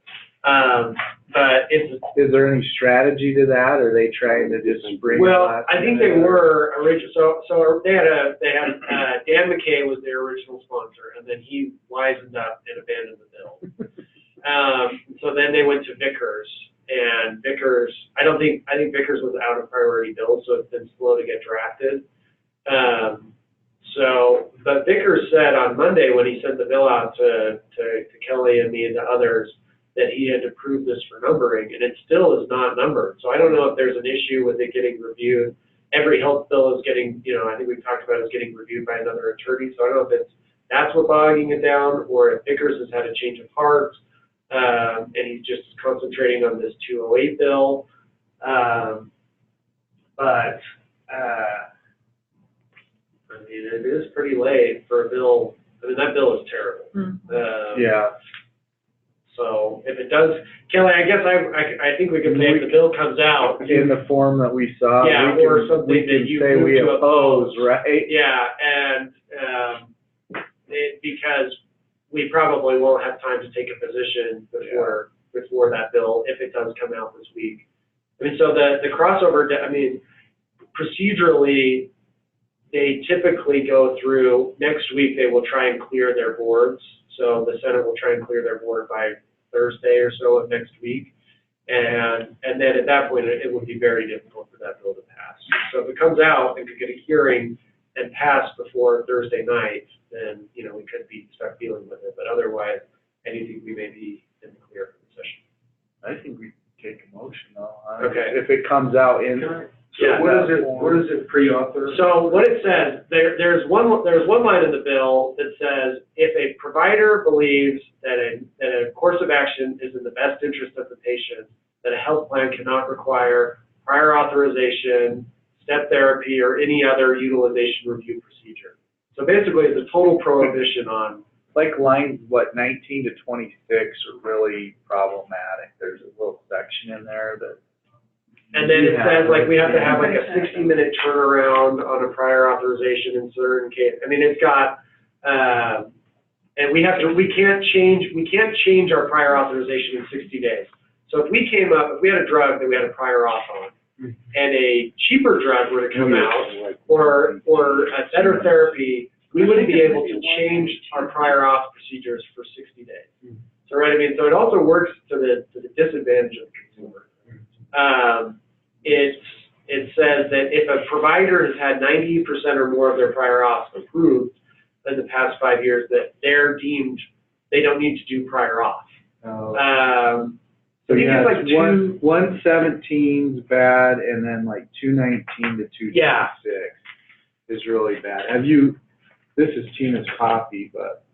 But Is there any strategy to that, or are they trying to just bring? Well, I think they were original. So they had Dan McKay was their original sponsor, and then he wisened up and abandoned the bill. So then they went to Vickers, and Vickers, I think Vickers was out of priority bill, so it's been slow to get drafted. But Vickers said on Monday when he sent the bill out to Kelly and me and to others that he had approved this for numbering, and it still is not numbered. So I don't know if there's an issue with it getting reviewed. Every health bill is getting, I think we've talked about is getting reviewed by another attorney. So I don't know if that's what's bogging it down, or if Vickers has had a change of heart, and he's just concentrating on this 208 bill. It is pretty late for a bill. That bill is terrible. Yeah. So if it does, Kelly, I guess I think we can say if the bill comes out In the form that we saw. Yeah, or something that you say move we to oppose, oppose. right? Yeah, and because we probably won't have time to take a position before that bill, if it does come out this week. So the crossover, procedurally, they typically go through, next week they will try and clear their boards. So the Senate will try and clear their board by Thursday or so of next week. And then at that point, it would be very difficult for that bill to pass. So if it comes out and could get a hearing and pass before Thursday night, then, we could be stuck dealing with it. But otherwise, I do think we may be in the clear for the session. I think we take a motion though. Okay. If it comes out in. Yeah. What is it pre-author? So what it says, there's one line in the bill that says, if a provider believes that a course of action is in the best interest of the patient, that a health plan cannot require prior authorization, step therapy, or any other utilization review procedure. So basically, it's a total prohibition on. Like lines, 19 to 26 are really problematic. There's a little section in there that. And then it says, like, we have to have like a 60-minute turnaround on a prior authorization in certain cases. I mean, it's got, and we can't change our prior authorization in 60 days. So if we had a drug that we had a prior auth on, and a cheaper drug were to come out, or a better therapy, we wouldn't be able to change our prior auth procedures for 60 days. So, right, I mean, so it also works to the disadvantage of the consumer. It says that if a provider has had 90% or more of their prior auths approved in the past 5 years, that they're deemed, they don't need to do prior auth. So I think yeah, it's like 117's bad, and then like 219 to 226 Yeah. is really bad. This is Tina's copy, but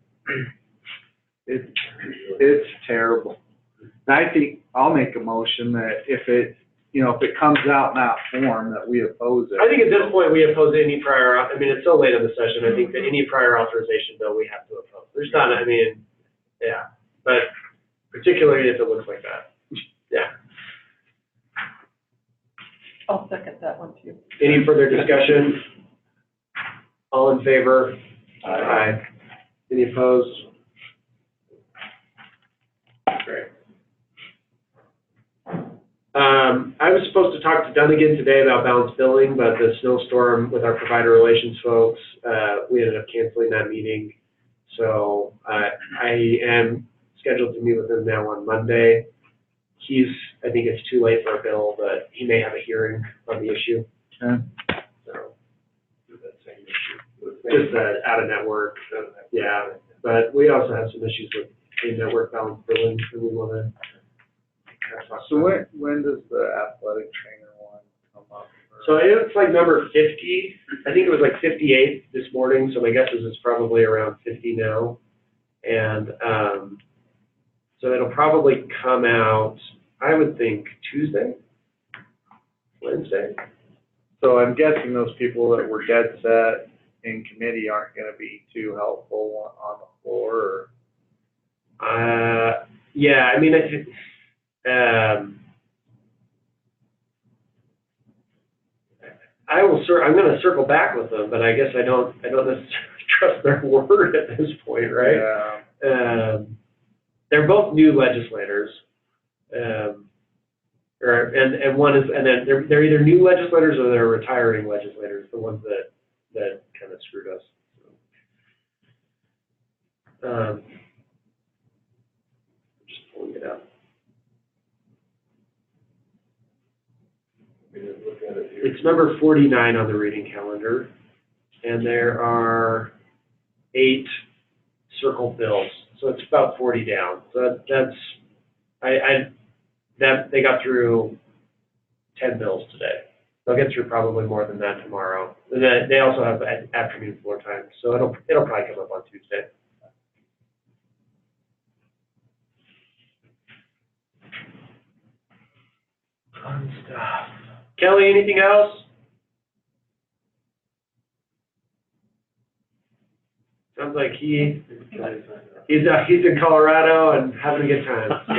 it's terrible. And I think I'll make a motion that if it comes out in that form, that we oppose it. I think at this point, we oppose any prior, I mean, it's so late in the session, I think that any prior authorization bill we have to oppose. There's not, I mean, yeah, but particularly if it looks like that. Yeah. I'll second that one too. Any further discussion? All in favor? Aye. Any opposed? Great. I was supposed to talk to Dunnigan today about balanced billing, but the snowstorm with our provider relations folks, we ended up canceling that meeting. So I am scheduled to meet with him now on Monday. I think it's too late for a bill, but he may have a hearing on the issue. Okay. So, just out of network. Yeah, but we also have some issues with in-network balanced billing that we want to. So when does the athletic trainer one come up? So it's like number 50. I think it was like 58 this morning, so my guess is it's probably around 50 now. And so it'll probably come out, I would think, Tuesday, Wednesday. So I'm guessing those people that were dead set in committee aren't going to be too helpful on the floor, or? Yeah, I mean, I think, I'm going to circle back with them, but I guess I don't necessarily trust their word at this point, right? Yeah. They're both new legislators, and one is, and then they're either new legislators or they're retiring legislators, the ones that kind of screwed us. Just pulling it up. It's number 49 on the reading calendar, and there are 8 circled bills, so it's about 40 down. So they got through 10 bills today. They'll get through probably more than that tomorrow. And then they also have afternoon floor time, so it'll probably come up on Tuesday. Fun stuff. Kelly, anything else? Sounds like he's in Colorado and having a good time. So.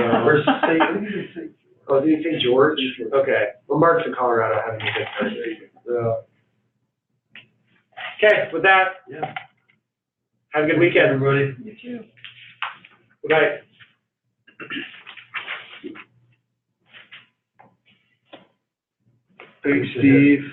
Oh, did he say George? Okay. Well, Mark's in Colorado having a good time. So. Okay, with that, Yeah. have a good weekend, Everybody. You too. Good night. Thanks, Steve.